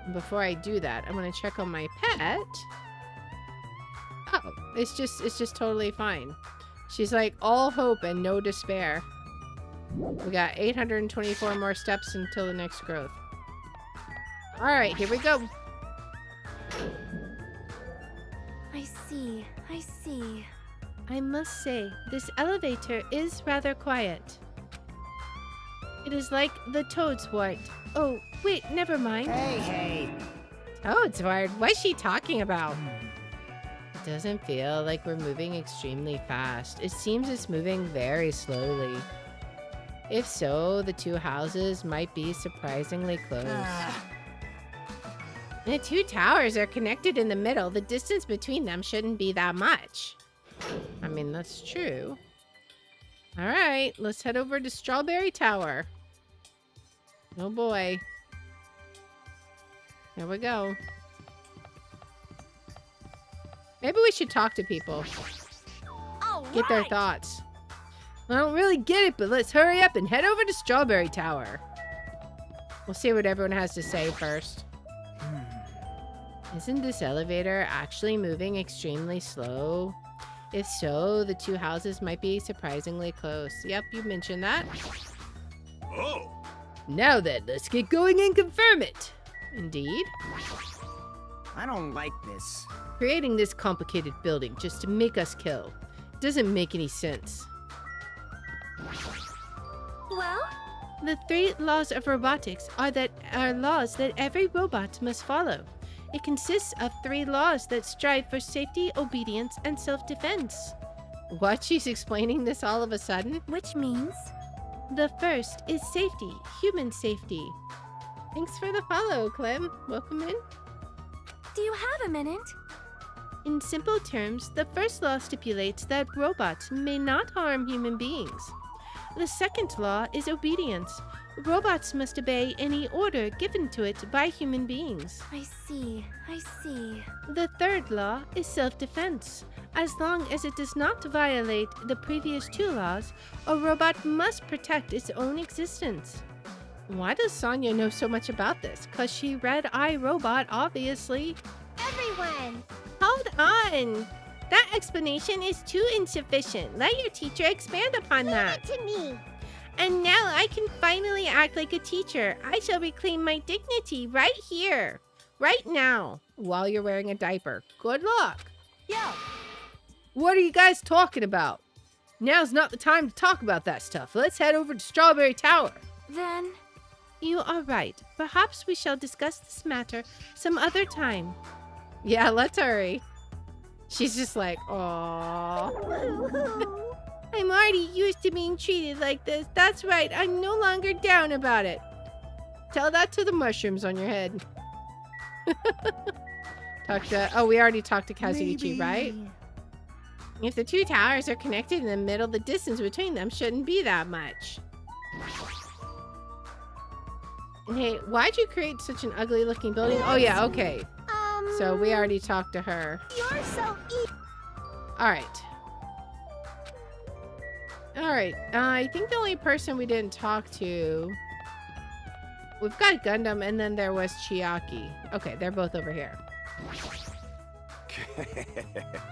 And before I do that, I'm gonna check on my pet. Oh, it's just totally fine. She's like all hope and no despair. We got 824 more steps until the next growth. Alright, here we go. I see. I see. I must say, this elevator is rather quiet. It is like the Toadswort. Oh, wait, never mind. Hey. Toadswort, what's she talking about? It doesn't feel like we're moving extremely fast. It seems it's moving very slowly. If so, the 2 houses might be surprisingly close. The 2 towers are connected in the middle. The distance between them shouldn't be that much. I mean, that's true. All right, let's head over to Strawberry Tower. Oh boy. Here we go. Maybe we should talk to people. All Get their right. thoughts. I don't really get it, but let's hurry up and head over to Strawberry Tower. We'll see what everyone has to say first. Isn't this elevator actually moving extremely slow? If so, the 2 houses might be surprisingly close. Yep, you mentioned that. Oh! Now then, let's get going and confirm it. Indeed. I don't like this. Creating this complicated building just to make us kill doesn't make any sense. Well, The 3 laws of robotics are laws that every robot must follow. It consists of 3 laws that strive for safety, obedience, and self-defense. What? She's explaining this all of a sudden? which means... The first is safety, human safety. Thanks for the follow, Clem. Welcome in. Do you have a minute? In simple terms, the first law stipulates that robots may not harm human beings. The second law is obedience. Robots must obey any order given to it by human beings. I see. I see. The third law is self-defense. As long as it does not violate the previous 2 laws, a robot must protect its own existence. Why does Sonya know so much about this? Because she read iRobot, obviously. Everyone! Hold on! That explanation is too insufficient. Let your teacher expand upon that. To me! And now I can finally act like a teacher. I shall reclaim my dignity right here. Right now. While you're wearing a diaper. Good luck. Yo! What are you guys talking about? Now's not the time to talk about that stuff. Let's head over to Strawberry Tower. Then... You are right. Perhaps we shall discuss this matter some other time. Yeah, let's hurry. She's just like, aww. I'm already used to being treated like this. That's right, I'm no longer down about it. Tell that to the mushrooms on your head. Oh, we already talked to Kazuichi, right? If the two towers are connected in the middle, the distance between them shouldn't be that much. Hey, why'd you create such an ugly looking building? Oh yeah, okay. So we already talked to her. You're so Alright. Alright, I think the only person we didn't talk to... We've got Gundam, and then there was Chiaki. Okay, they're both over here.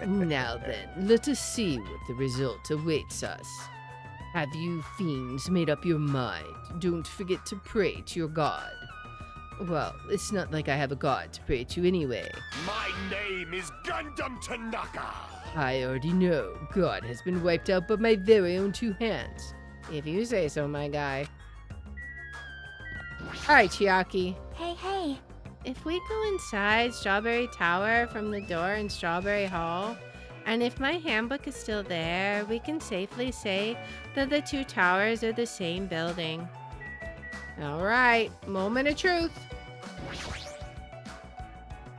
Now then, let us see what the result awaits us. Have you fiends made up your mind? Don't forget to pray to your god. Well, it's not like I have a god to pray to anyway. My name is Gundam Tanaka. I already know. God has been wiped out by my very own two hands. If you say so, my guy. Alright, Chiaki. Hey. If we go inside Strawberry Tower from the door in Strawberry Hall, and if my handbook is still there, we can safely say that the two towers are the same building. Alright, moment of truth.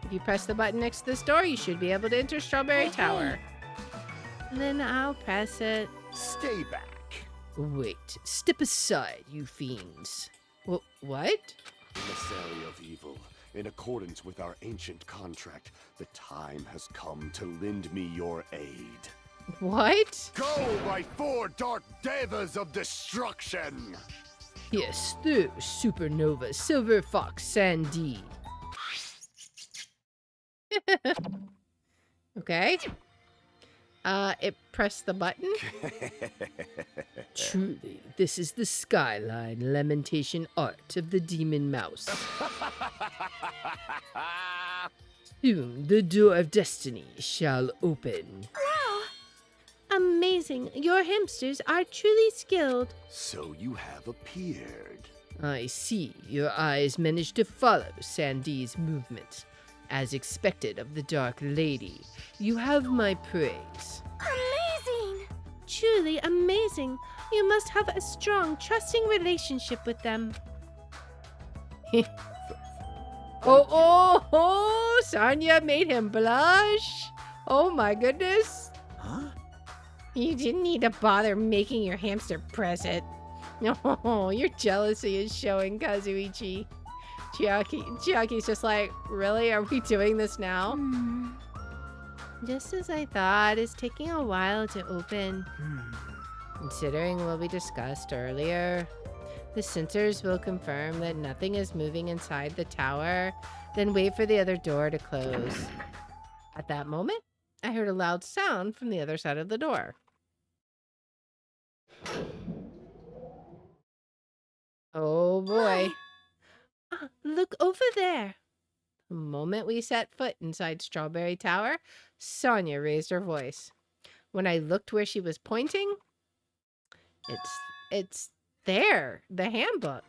If you press the button next to this door, you should be able to enter Strawberry Tower. Then I'll press it. Stay back. Wait, step aside, you fiends. What? Emissary of evil, in accordance with our ancient contract, the time has come to lend me your aid. What? Go, my four dark devas of destruction! Yes, through Supernova, Silver Fox, Sandy. Okay. It pressed the button. Truly, this is the skyline lamentation art of the demon mouse. Soon the door of destiny shall open. Wow! Amazing. Your hamsters are truly skilled. So you have appeared. I see your eyes managed to follow Sandy's movements. As expected of the Dark Lady, you have my praise. Amazing! Truly amazing. You must have a strong, trusting relationship with them. Oh, Sonya made him blush. Oh my goodness. Huh? You didn't need to bother making your hamster press it. Oh, your jealousy is showing, Kazuichi. Chiaki's just like, really? Are we doing this now? Just as I thought, it's taking a while to open. Considering what we discussed earlier, the sensors will confirm that nothing is moving inside the tower, then wait for the other door to close. At that moment, I heard a loud sound from the other side of the door. Oh boy. Look over there. The moment we set foot inside Strawberry Tower, Sonya raised her voice. When I looked where she was pointing, it's there, the handbook.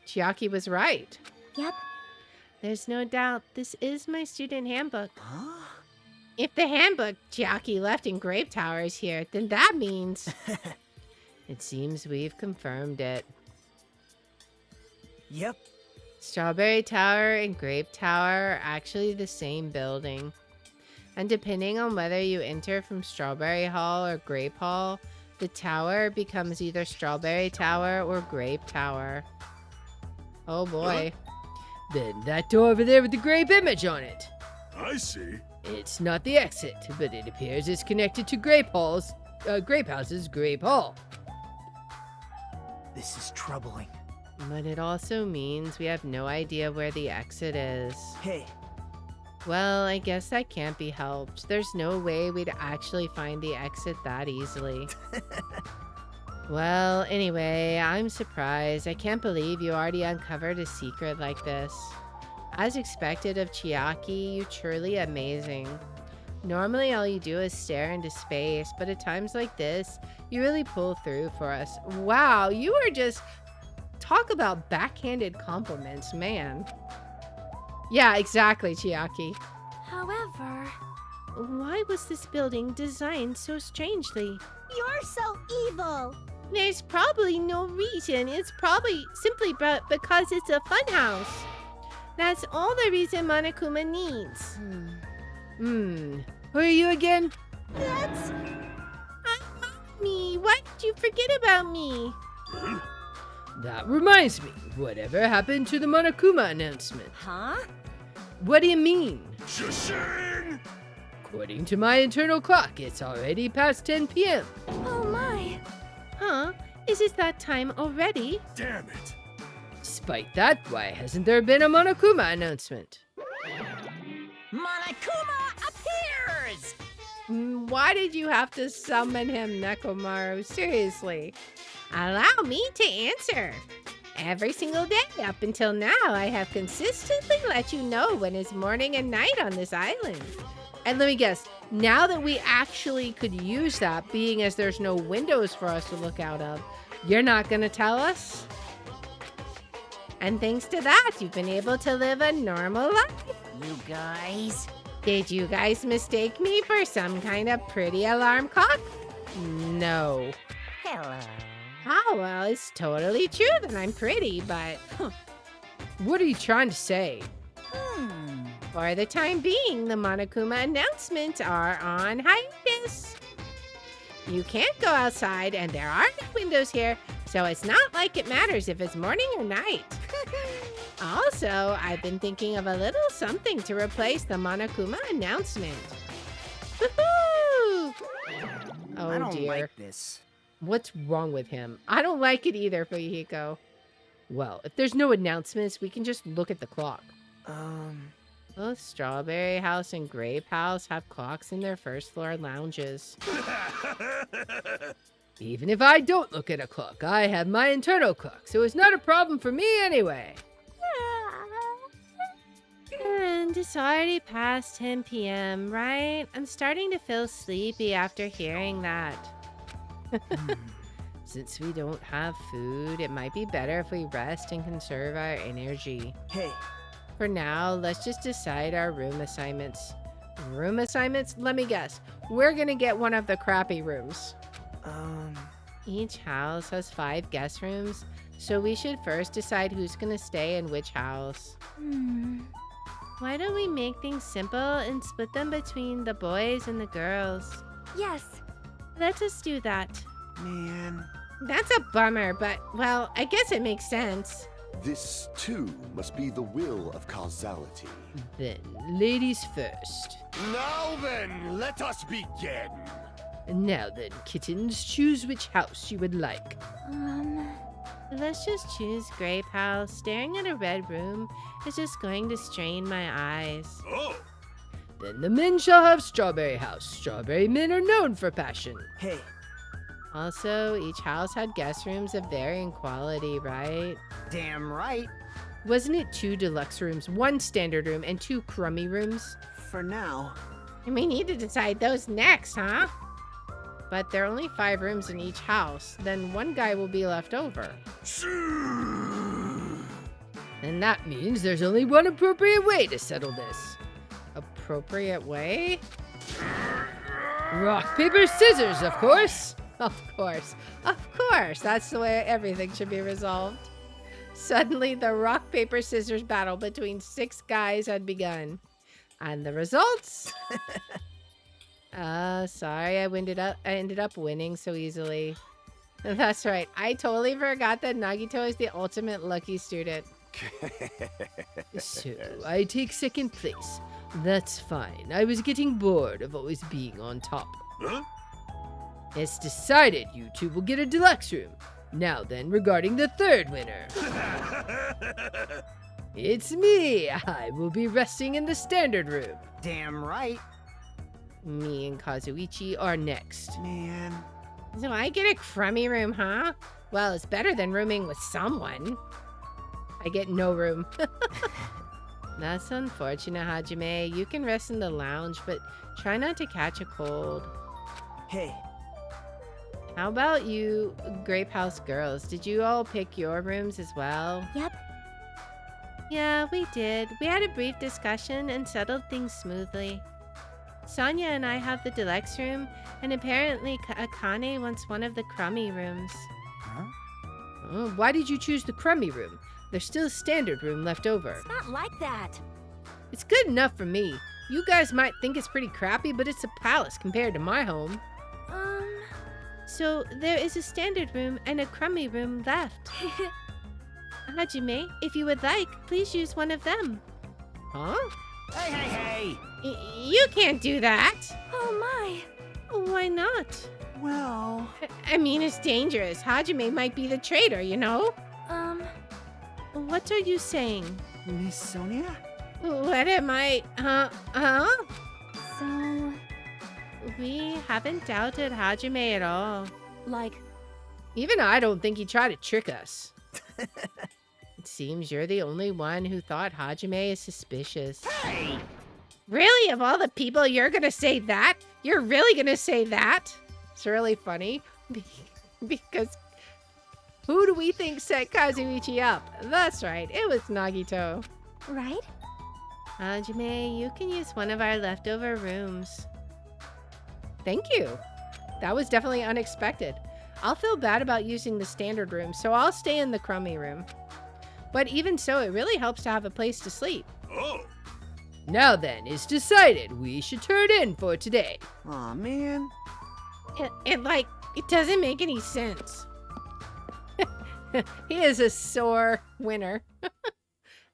Chiaki was right. Yep. There's no doubt this is my student handbook. Huh? If the handbook Chiaki left in Grape Tower is here, then that means... It seems we've confirmed it. Yep. Strawberry Tower and Grape Tower are actually the same building. And depending on whether you enter from Strawberry Hall or Grape Hall, the tower becomes either Strawberry Tower or Grape Tower. Oh boy. Then that door over there with the grape image on it. I see. It's not the exit, but it appears it's connected to Grape House's Grape Hall. This is troubling. But it also means we have no idea where the exit is. Hey, Well, I guess that can't be helped. There's no way we'd actually find the exit that easily. Well, anyway, I'm surprised. I can't believe you already uncovered a secret like this. As expected of Chiaki, you're truly amazing. Normally all you do is stare into space, but at times like this, you really pull through for us. Wow, you are just... Talk about backhanded compliments, man. Yeah, exactly, Chiaki. However, Why was this building designed so strangely? You're so evil. There's probably no reason. It's probably simply because it's a funhouse. That's all the reason Monokuma needs. Who are you again? That's... Me, why did you forget about me? That reminds me, whatever happened to the Monokuma announcement? Huh? What do you mean? Shushin! According to my internal clock, it's already past 10 p.m. Oh my. Huh? Is it that time already? Damn it! Despite that, why hasn't there been a Monokuma announcement? Monokuma appears! Why did you have to summon him, Nekomaru? Seriously. Allow me to answer. Every single day up until now, I have consistently let you know when it's morning and night on this island. And let me guess, now that we actually could use that, being as there's no windows for us to look out of, you're not gonna tell us? And thanks to that, you've been able to live a normal life. You guys? Did you guys mistake me for some kind of pretty alarm clock? No. Hello. Oh, well, it's totally true that I'm pretty, but What are you trying to say? for the time being, the Monokuma announcements are on hiatus. You can't go outside, and there are no windows here, so it's not like it matters if it's morning or night. Also, I've been thinking of a little something to replace the Monokuma announcement. Woohoo! Oh I don't dear. like this. What's wrong with him? I don't like it either, Fuyuhiko. Well, if there's no announcements, we can just look at the clock. Both Strawberry House and Grape House have clocks in their first floor lounges. Even if I don't look at a clock, I have my internal clock, so it's not a problem for me anyway. And it's already past 10 p.m., right? I'm starting to feel sleepy after hearing that. Since we don't have food, it might be better if we rest and conserve our energy. Hey, For now, let's just decide our room assignments. Room assignments? Let me guess. We're gonna get one of the crappy rooms. Each house has 5 guest rooms, so we should first decide who's gonna stay in which house. Why don't we make things simple and split them between the boys and the girls? Yes. Let us do that. man. That's a bummer, but, well, I guess it makes sense. This, too, must be the will of causality. Then, ladies first. Now then, let us begin! Now then, kittens, choose which house you would like. Let's just choose Grape House. Staring at a red room is just going to strain my eyes. Oh! Then the men shall have Strawberry House. Strawberry men are known for passion. Hey, Also, each house had guest rooms of varying quality, right? damn right. Wasn't it 2 deluxe rooms, 1 standard room, and 2 crummy rooms? For now. And we need to decide those next, huh? But there are only 5 rooms in each house. Then one guy will be left over. And that means there's only one appropriate way to settle this. Appropriate way? Rock, paper, scissors, of course. Of course. Of course. That's the way everything should be resolved. Suddenly, the rock, paper, scissors battle between 6 guys had begun. And the results? Sorry, I ended up winning so easily. That's right. I totally forgot that Nagito is the ultimate lucky student. So, I take second place. That's fine. I was getting bored of always being on top. Huh? It's decided you 2 will get a deluxe room. Now then, regarding the third winner. It's me. I will be resting in the standard room. Damn right. Me and Kazuichi are next. Man. So I get a crummy room, huh? Well, it's better than rooming with someone. I get no room. That's unfortunate, Hajime. You can rest in the lounge, but try not to catch a cold. Hey, How about you, Grape House girls? Did you all pick your rooms as well? Yep. Yeah, we did. We had a brief discussion and settled things smoothly. Sonia and I have the deluxe room, and apparently Akane wants one of the crummy rooms. Huh? Oh, why did you choose the crummy room? There's still a standard room left over. It's not like that. It's good enough for me. You guys might think it's pretty crappy, but it's a palace compared to my home. So there is a standard room and a crummy room left. Hajime, if you would like, please use one of them. Huh? Hey, hey, hey! You can't do that. Oh my. Why not? Well, I mean, it's dangerous. Hajime might be the traitor, you know? What are you saying? Miss Sonia? What am I? So, We haven't doubted Hajime at all. like, Even I don't think he tried to trick us. It seems you're the only one who thought Hajime is suspicious. Hey! Really? Of all the people, you're gonna say that? You're really gonna say that? It's really funny because who do we think set Kazuichi up? That's right, it was Nagito. right? Hajime, you can use one of our leftover rooms. Thank you. That was definitely unexpected. I'll feel bad about using the standard room, so I'll stay in the crummy room. But even so, it really helps to have a place to sleep. Oh! Now then, it's decided we should turn in for today. Aw, man. It doesn't make any sense. He is a sore winner.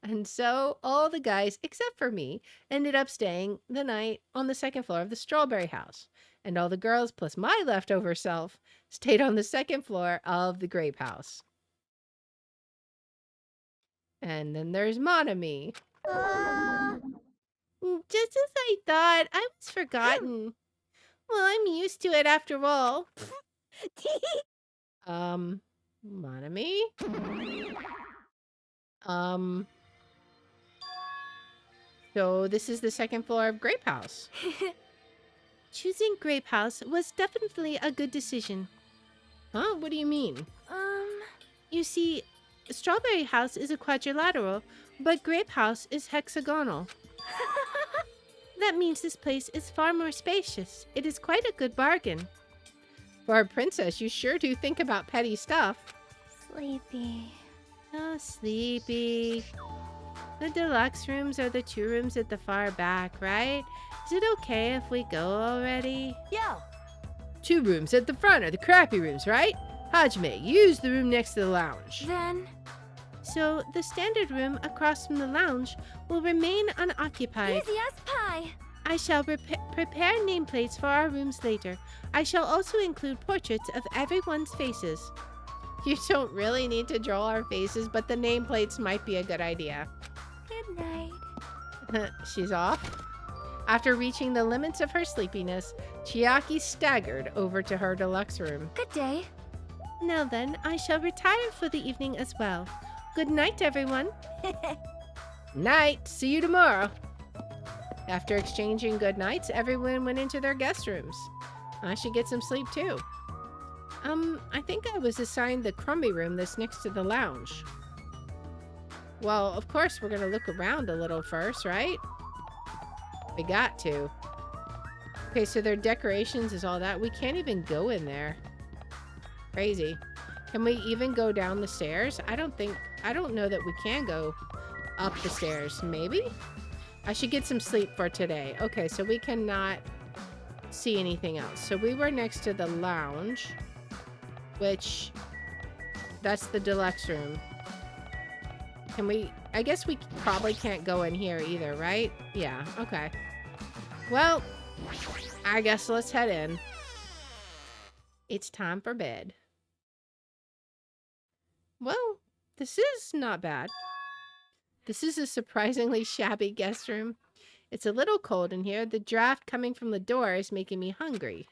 And so all the guys, except for me, ended up staying the night on the second floor of the strawberry house. And all the girls, plus my leftover self, stayed on the second floor of the grape house. And then there's Monami. Just as I thought, I was forgotten. Well, I'm used to it after all. Monami? So this is the second floor of Grape House. Choosing Grape House was definitely a good decision. Huh? What do you mean? You see, Strawberry House is a quadrilateral, but Grape House is hexagonal. That means this place is far more spacious. It is quite a good bargain. For a princess, you sure do think about petty stuff. Sleepy. Oh, sleepy. The deluxe rooms are the 2 rooms at the far back, right? Is it okay if we go already? Yo! 2 rooms at the front are the crappy rooms, right? Hajime, use the room next to the lounge. Then, So the standard room across from the lounge will remain unoccupied. easy as pie. I shall prepare nameplates for our rooms later. I shall also include portraits of everyone's faces. You don't really need to draw our faces, but the nameplates might be a good idea. Good night. She's off. After reaching the limits of her sleepiness, Chiaki staggered over to her deluxe room. Good day. Now then, I shall retire for the evening as well. Good night, everyone. Night. See you tomorrow. After exchanging good nights, everyone went into their guest rooms. I should get some sleep too. I think I was assigned the crummy room that's next to the lounge. Well, of course, we're gonna look around a little first, right? We got to. Okay, so their decorations is all that. We can't even go in there. Crazy. Can we even go down the stairs? I don't know that we can go up the stairs. Maybe? I should get some sleep for today. Okay, so we cannot see anything else. So we were next to the lounge, which that's the deluxe room. Can we, I guess we probably can't go in here either, right? Yeah, okay. Well, I guess let's head in. It's time for bed. Well, this is not bad. This is a surprisingly shabby guest room. It's a little cold in here. The draft coming from the door is making me hungry.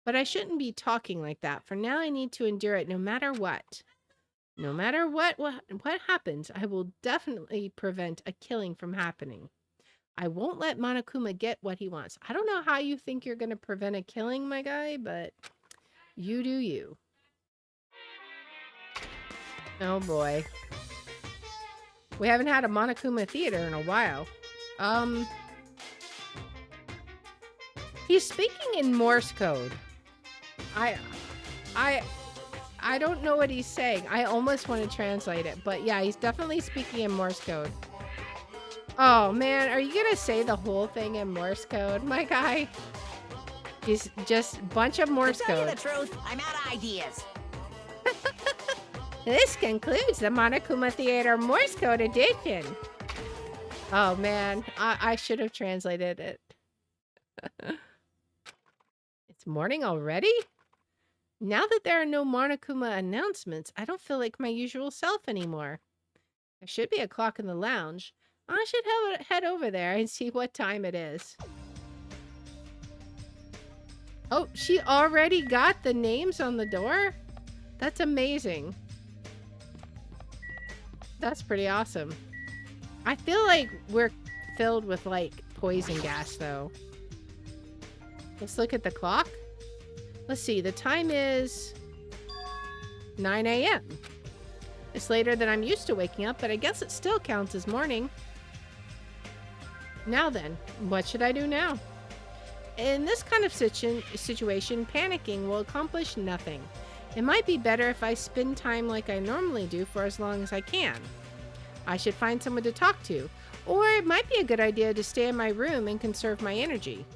But I shouldn't be talking like that. For now, I need to endure it no matter what. No matter what happens, I will definitely prevent a killing from happening. I won't let Monokuma get what he wants. I don't know how you think you're going to prevent a killing, my guy, but you do you. Oh boy. We haven't had a Monokuma theater in a while. He's speaking in Morse code. I don't know what he's saying. I almost want to translate it, but yeah, he's definitely speaking in Morse code. Oh man, are you gonna say the whole thing in Morse code, my guy? He's just a bunch of Morse To tell you code. the truth, I'm out of ideas. This concludes the Monokuma Theater Morse Code edition. Oh man, I should have translated it. It's morning already? Now that there are no Monokuma announcements, I don't feel like my usual self anymore. There should be a clock in the lounge. I should head over there and see what time it is. Oh, she already got the names on the door? That's amazing. That's pretty awesome. I feel like we're filled with, like, poison gas, though. Let's look at the clock. Let's see. The time is 9 a.m. It's later than I'm used to waking up, but I guess it still counts as morning. Now then, what should I do now? In this kind of situation, panicking will accomplish nothing. It might be better if I spend time like I normally do for as long as I can. I should find someone to talk to, or it might be a good idea to stay in my room and conserve my energy.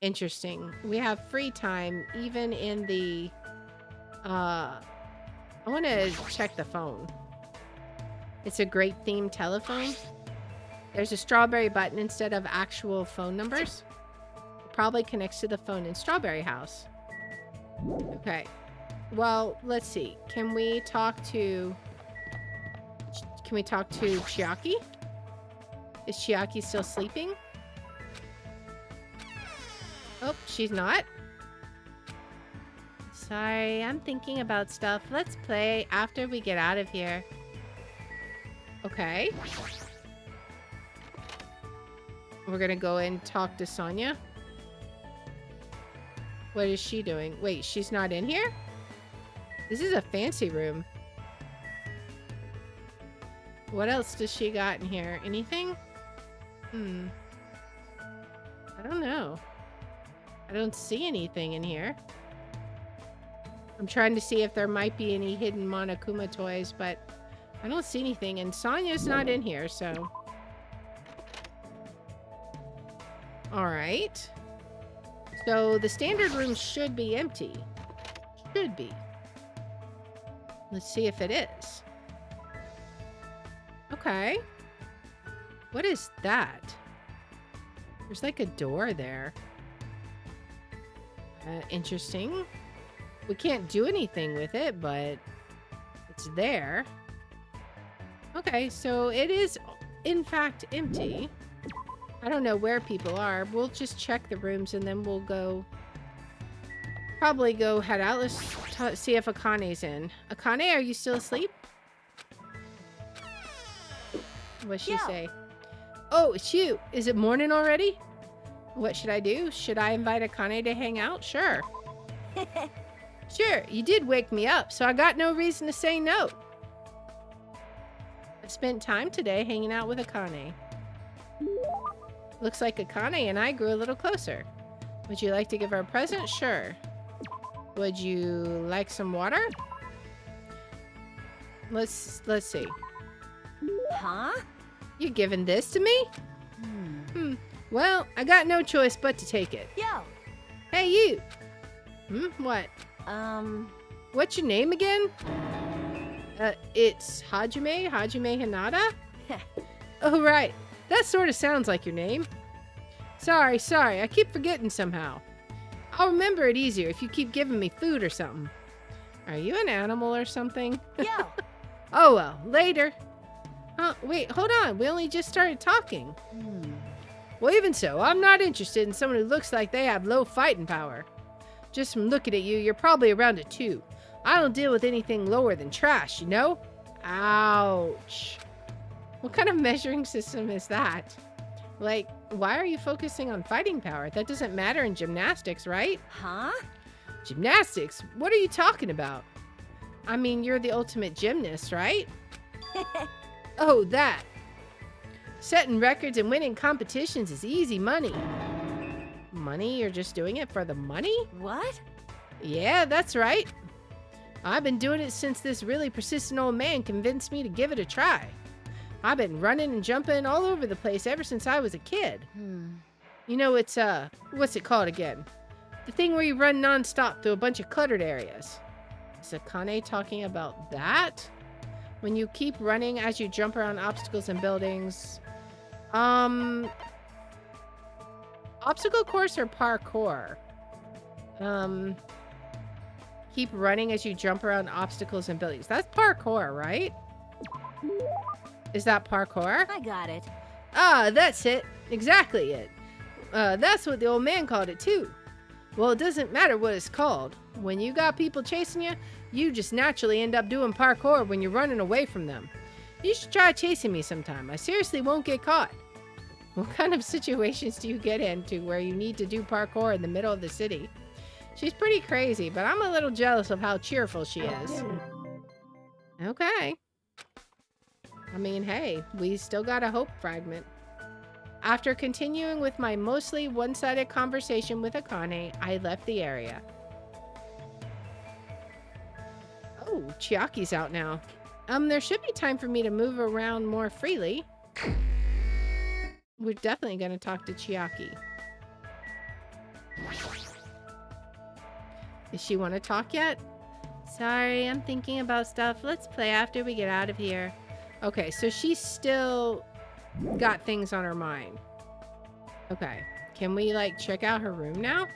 Interesting. We have free time even in the... I want to check the phone. It's a great themed telephone. There's a strawberry button instead of actual phone numbers. It probably connects to the phone in Strawberry House. Okay. Well, let's see. Can we talk to Chiaki? Is Chiaki still sleeping? Oh, she's not. Sorry, I'm thinking about stuff. Let's play after we get out of here. Okay. We're gonna go and talk to Sonia. What is she doing? Wait, she's not in here? This is a fancy room. What else does she got in here? Anything? I don't know. I don't see anything in here. I'm trying to see if there might be any hidden Monokuma toys, but I don't see anything. And Sonia's not in here, so... Alright. So the standard room should be empty. Should be. Let's see if it is. Okay. What is that? There's like a door there. Interesting. We can't do anything with it, but it's there. Okay, so it is in fact empty. I don't know where people are. We'll just check the rooms and then we'll go... Probably go head out. Let's see if Akane's in. Akane, are you still asleep? What'd she say? Oh, it's you. Is it morning already? What should I do? Should I invite Akane to hang out? Sure. Sure, you did wake me up, so I got no reason to say no. I spent time today hanging out with Akane. Looks like Akane and I grew a little closer. Would you like to give her a present? Sure. Would you like some water? Let's see. Huh? You giving this to me? Well, I got no choice but to take it. Yo. Hey, you. What? What's your name again? It's Hajime Hinata? Oh, right. That sort of sounds like your name. Sorry, I keep forgetting somehow. I'll remember it easier if you keep giving me food or something. Are you an animal or something? Yo. Oh, well, later. Wait, hold on. We only just started talking. Well, even so, I'm not interested in someone who looks like they have low fighting power. Just from looking at you, you're probably around a 2. I don't deal with anything lower than trash, you know? Ouch. What kind of measuring system is that? Like, why are you focusing on fighting power? That doesn't matter in gymnastics, right? Huh? Gymnastics? What are you talking about? I mean, you're the ultimate gymnast, right? Oh, that. Setting records and winning competitions is easy money. Money? You're just doing it for the money? What? Yeah, that's right. I've been doing it since this really persistent old man convinced me to give it a try. I've been running and jumping all over the place ever since I was a kid. You know, it's, what's it called again? The thing where you run non-stop through a bunch of cluttered areas. Is Akane talking about that? When you keep running as you jump around obstacles and buildings. Obstacle course or parkour? Keep running as you jump around obstacles and buildings. That's parkour, right? Is that parkour? I got it. Ah, that's it. Exactly it. That's what the old man called it too. Well, it doesn't matter what it's called. When you got people chasing you, you just naturally end up doing parkour when you're running away from them. You should try chasing me sometime. I seriously won't get caught. What kind of situations do you get into where you need to do parkour in the middle of the city? She's pretty crazy, but I'm a little jealous of how cheerful she is. Okay. I mean, hey, we still got a hope fragment. After continuing with my mostly one-sided conversation with Akane, I left the area. Oh, Chiaki's out now. There should be time for me to move around more freely. We're definitely going to talk to Chiaki. Does she want to talk yet? Sorry, I'm thinking about stuff. Let's play after we get out of here. Okay, so she's still got things on her mind. Okay, can we like check out her room now?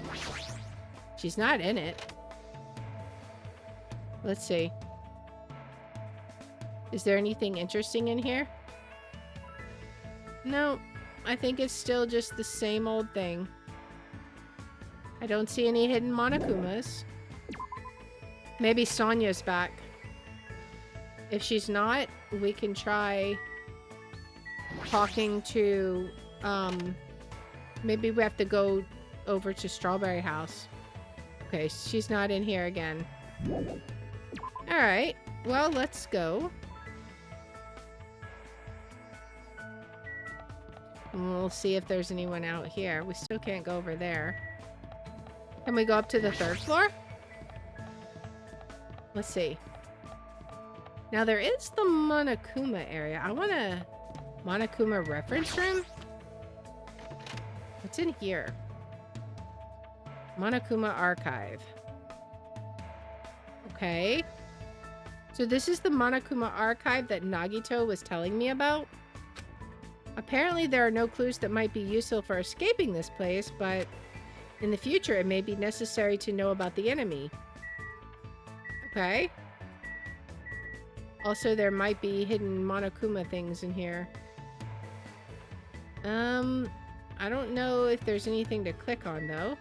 She's not in it. Let's see. Is there anything interesting in here? No, I think it's still just the same old thing. I don't see any hidden Monokumas. Maybe Sonya's back. If she's not, we can try talking to, maybe we have to go over to Strawberry House. Okay, she's not in here again. Alright, well, let's go. And we'll see if there's anyone out here. We still can't go over there. Can we go up to the 3rd floor? Let's see. Now there is the Monokuma area. I want a Monokuma reference room. What's in here? Monokuma archive. Okay. So this is the Monokuma archive that Nagito was telling me about. Apparently there are no clues that might be useful for escaping this place, but in the future it may be necessary to know about the enemy. Okay. Also, there might be hidden Monokuma things in here. I don't know if there's anything to click on, though.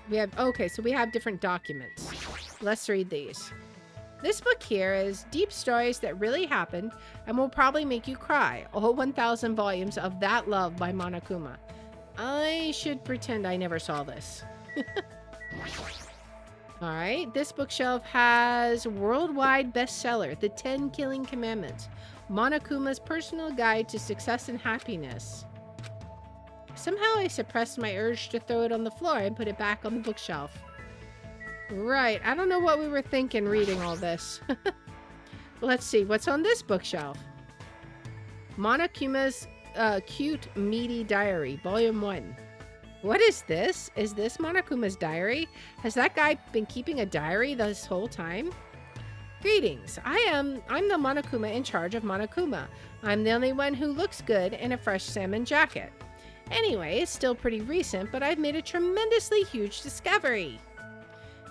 We have... Okay, so we have different documents. Let's read these. This book here is deep stories that really happened and will probably make you cry. All 1,000 volumes of That Love by Monokuma. I should pretend I never saw this. Alright, this bookshelf has worldwide bestseller, The 10 Killing Commandments, Monokuma's personal guide to success and happiness. Somehow I suppressed my urge to throw it on the floor and put it back on the bookshelf. Right, I don't know what we were thinking reading all this. Let's see, what's on this bookshelf? Monokuma's Cute Meaty Diary, Volume 1. What is this? Is this Monokuma's diary? Has that guy been keeping a diary this whole time? Greetings. I'm the Monokuma in charge of Monokuma. I'm the only one who looks good in a fresh salmon jacket. Anyway, it's still pretty recent, but I've made a tremendously huge discovery.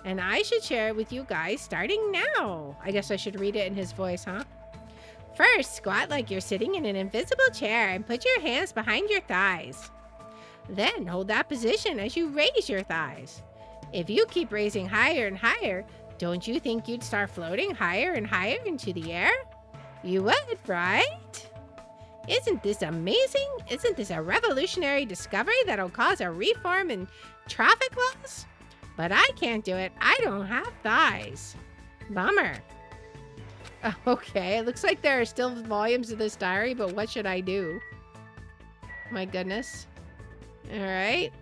And I should share it with you guys starting now. I guess I should read it in his voice, huh? First, squat like you're sitting in an invisible chair and put your hands behind your thighs. Then hold that position as you raise your thighs. If you keep raising higher and higher, don't you think you'd start floating higher and higher into the air? You would, right? Isn't this amazing? Isn't this a revolutionary discovery that'll cause a reform in traffic laws? But I can't do it. I don't have thighs. Bummer. Okay, it looks like there are still volumes of this diary, but what should I do? My goodness. All right.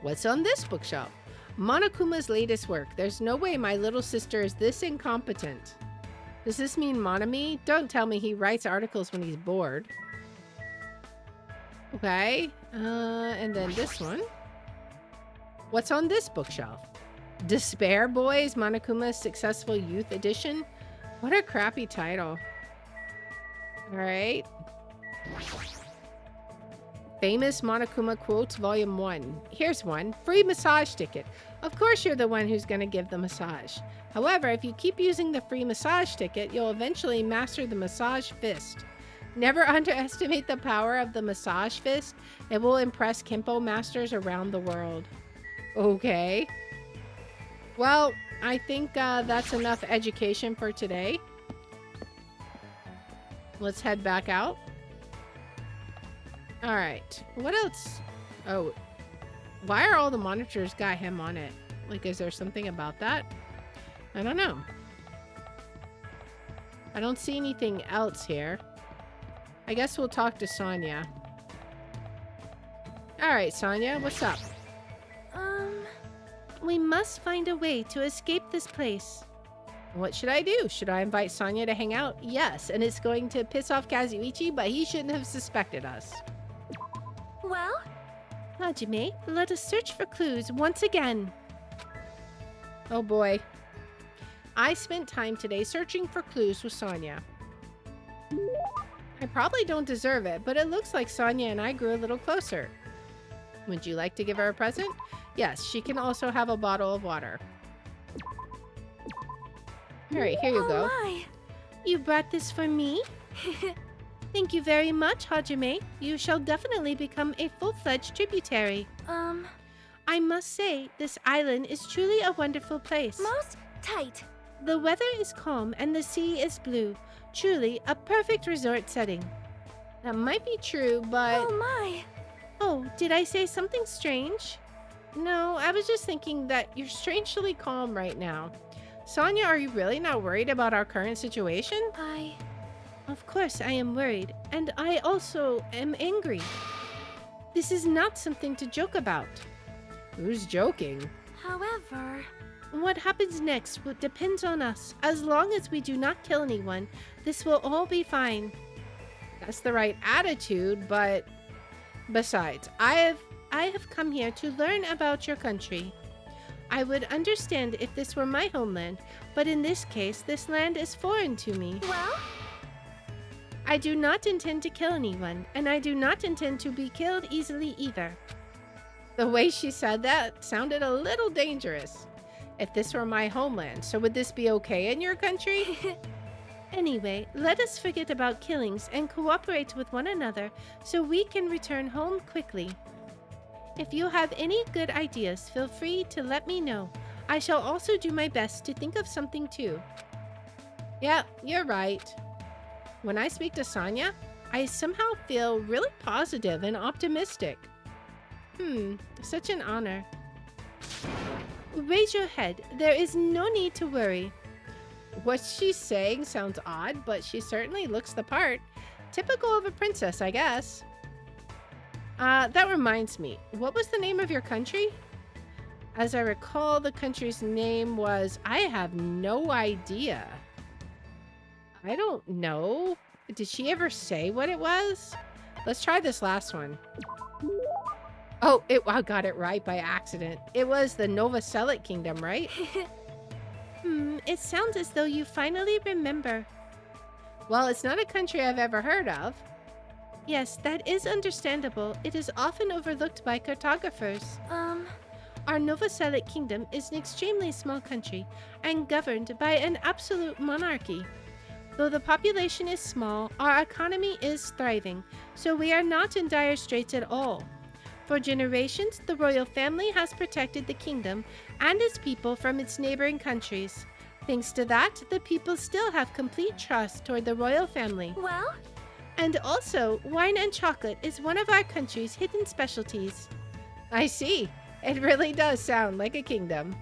What's on this bookshelf? Monokuma's latest work. There's no way my little sister is this incompetent. Does this mean Monami? Don't tell me he writes articles when he's bored. Okay. And then this one. What's on this bookshelf? Despair Boys, Monokuma's Successful Youth Edition. What a crappy title. All right. Famous Monokuma Quotes, Volume 1. Here's one. Free massage ticket. Of course you're the one who's going to give the massage. However, if you keep using the free massage ticket, you'll eventually master the massage fist. Never underestimate the power of the massage fist. It will impress Kempo masters around the world. Okay. Well, I think that's enough education for today. Let's head back out. All right. What else? Oh, why are all the monitors got him on it? Like, is there something about that? I don't know. I don't see anything else here. I guess we'll talk to Sonia. All right, Sonia, what's up? We must find a way to escape this place. What should I do? Should I invite Sonia to hang out? Yes, and it's going to piss off Kazuichi, but he shouldn't have suspected us. Well? Hajime, let us search for clues once again. Oh boy. I spent time today searching for clues with Sonia. I probably don't deserve it, but it looks like Sonia and I grew a little closer. Would you like to give her a present? Yes, she can also have a bottle of water. All right, here you go. My. You brought this for me? Thank you very much, Hajime. You shall definitely become a full-fledged tributary. I must say, this island is truly a wonderful place. Most tight. The weather is calm and the sea is blue. Truly a perfect resort setting. That might be true, but... Oh my. Oh, did I say something strange? No, I was just thinking that you're strangely calm right now. Sonia, are you really not worried about our current situation? Of course I am worried, and I also am angry. This is not something to joke about. Who's joking? However... What happens next depends on us. As long as we do not kill anyone, this will all be fine. That's the right attitude, but... Besides, I have come here to learn about your country. I would understand if this were my homeland, but in this case, this land is foreign to me. Well? I do not intend to kill anyone, and I do not intend to be killed easily either. The way she said that sounded a little dangerous. If this were my homeland, so would this be okay in your country? Anyway, let us forget about killings and cooperate with one another so we can return home quickly. If you have any good ideas, feel free to let me know. I shall also do my best to think of something too. Yeah, you're right. When I speak to Sonia, I somehow feel really positive and optimistic. Such an honor. Raise your head. There is no need to worry. What she's saying sounds odd, but she certainly looks the part. Typical of a princess, I guess. That reminds me. What was the name of your country? As I recall, the country's name was... I have no idea. I don't know. Did she ever say what it was? Let's try this last one. Oh, I got it right by accident. It was the Nova Selic Kingdom, right? It sounds as though you finally remember. Well, it's not a country I've ever heard of. Yes, that is understandable. It is often overlooked by cartographers. Our Nova Selic Kingdom is an extremely small country and governed by an absolute monarchy. Though the population is small, our economy is thriving, so we are not in dire straits at all. For generations, the royal family has protected the kingdom and its people from its neighboring countries. Thanks to that, the people still have complete trust toward the royal family. Well? And also, wine and chocolate is one of our country's hidden specialties. I see. It really does sound like a kingdom.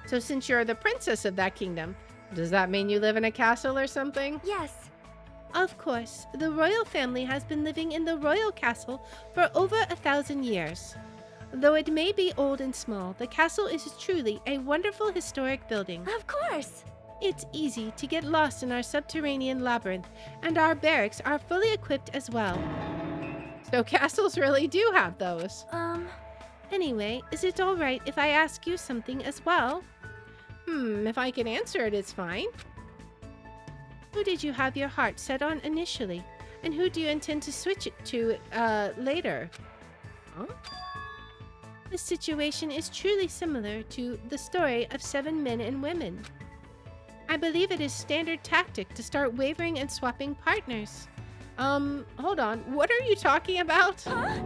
So since you're the princess of that kingdom, does that mean you live in a castle or something? Yes. Of course, the royal family has been living in the royal castle for over 1,000 years. Though it may be old and small, the castle is truly a wonderful historic building. Of course. It's easy to get lost in our subterranean labyrinth, and our barracks are fully equipped as well. So castles really do have those. Anyway, is it all right if I ask you something as well? If I can answer it, it's fine. Who did you have your heart set on initially? And who do you intend to switch it to later? Huh? The situation is truly similar to the story of 7 men and women. I believe it is standard tactic to start wavering and swapping partners. Hold on. What are you talking about? Huh?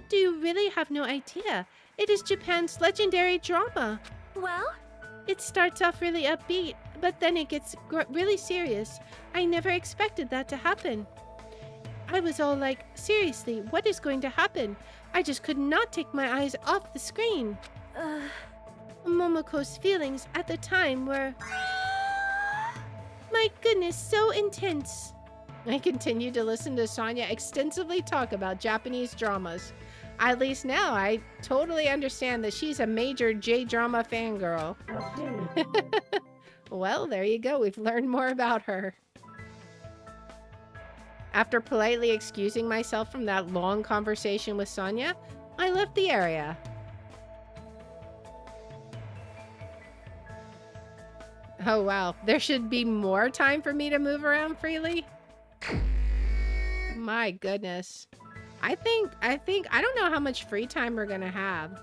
Do you really have no idea? It is Japan's legendary drama. Well, It starts off really upbeat, but then it gets really serious. I never expected that to happen. I was all like, seriously, what is going to happen? I just could not take my eyes off the screen. Momoko's feelings at the time were... My goodness, so intense. I continued to listen to Sonia extensively talk about Japanese dramas. At least now I totally understand that she's a major J-drama fangirl. Well, there you go. We've learned more about her. After politely excusing myself from that long conversation with Sonia, I left the area. Oh, wow. There should be more time for me to move around freely? My goodness. I think, I don't know how much free time we're gonna have.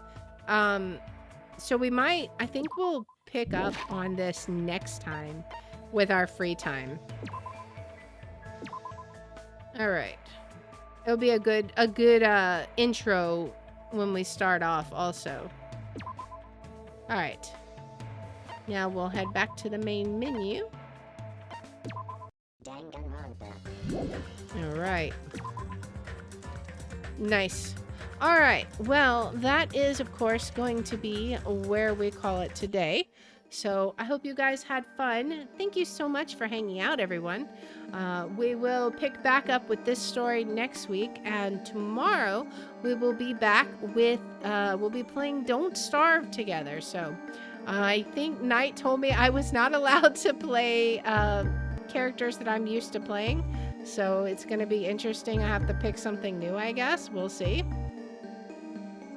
So I think we'll pick up on this next time with our free time. All right. It'll be a good intro when we start off also. All right. Now we'll head back to the main menu. All right. Nice. All right. Well, that is, of course, going to be where we call it today. So I hope you guys had fun. Thank you so much for hanging out, everyone. We will pick back up with this story next week. And tomorrow we will be back with, we'll be playing Don't Starve together. So I think Knight told me I was not allowed to play characters that I'm used to playing. So it's going to be interesting. I have to pick something new, I guess. We'll see.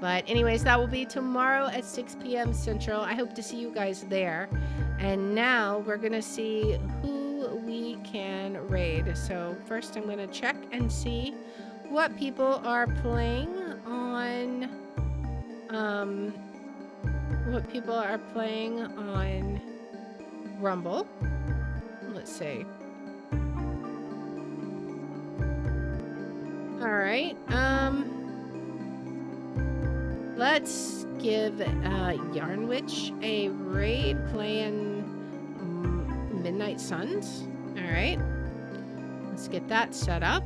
But anyways, that will be tomorrow at 6 p.m. Central. I hope to see you guys there. And now we're going to see who we can raid. So first I'm going to check and see what people are playing on... what people are playing on Rumble. Let's see. All right. Let's give Yarnwitch a raid playing Midnight Suns. All right. Let's get that set up.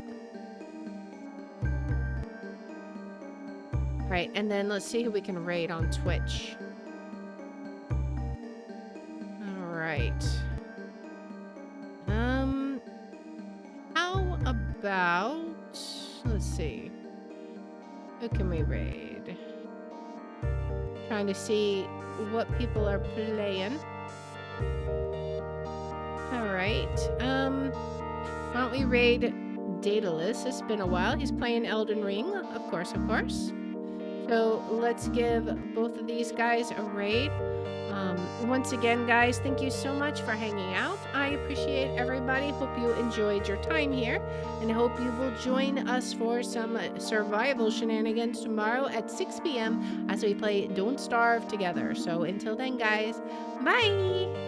All right, and then let's see who we can raid on Twitch. All right. How about... Let's see. Who can we raid? Trying to see what people are playing. Alright. Why don't we raid Daedalus? It's been a while. He's playing Elden Ring. Of course, of course. So let's give both of these guys a raid. Once again, guys, thank you so much for hanging out. I appreciate everybody. Hope you enjoyed your time here, and I hope you will join us for some survival shenanigans tomorrow at 6 p.m. as we play Don't Starve together. So until then, guys, bye!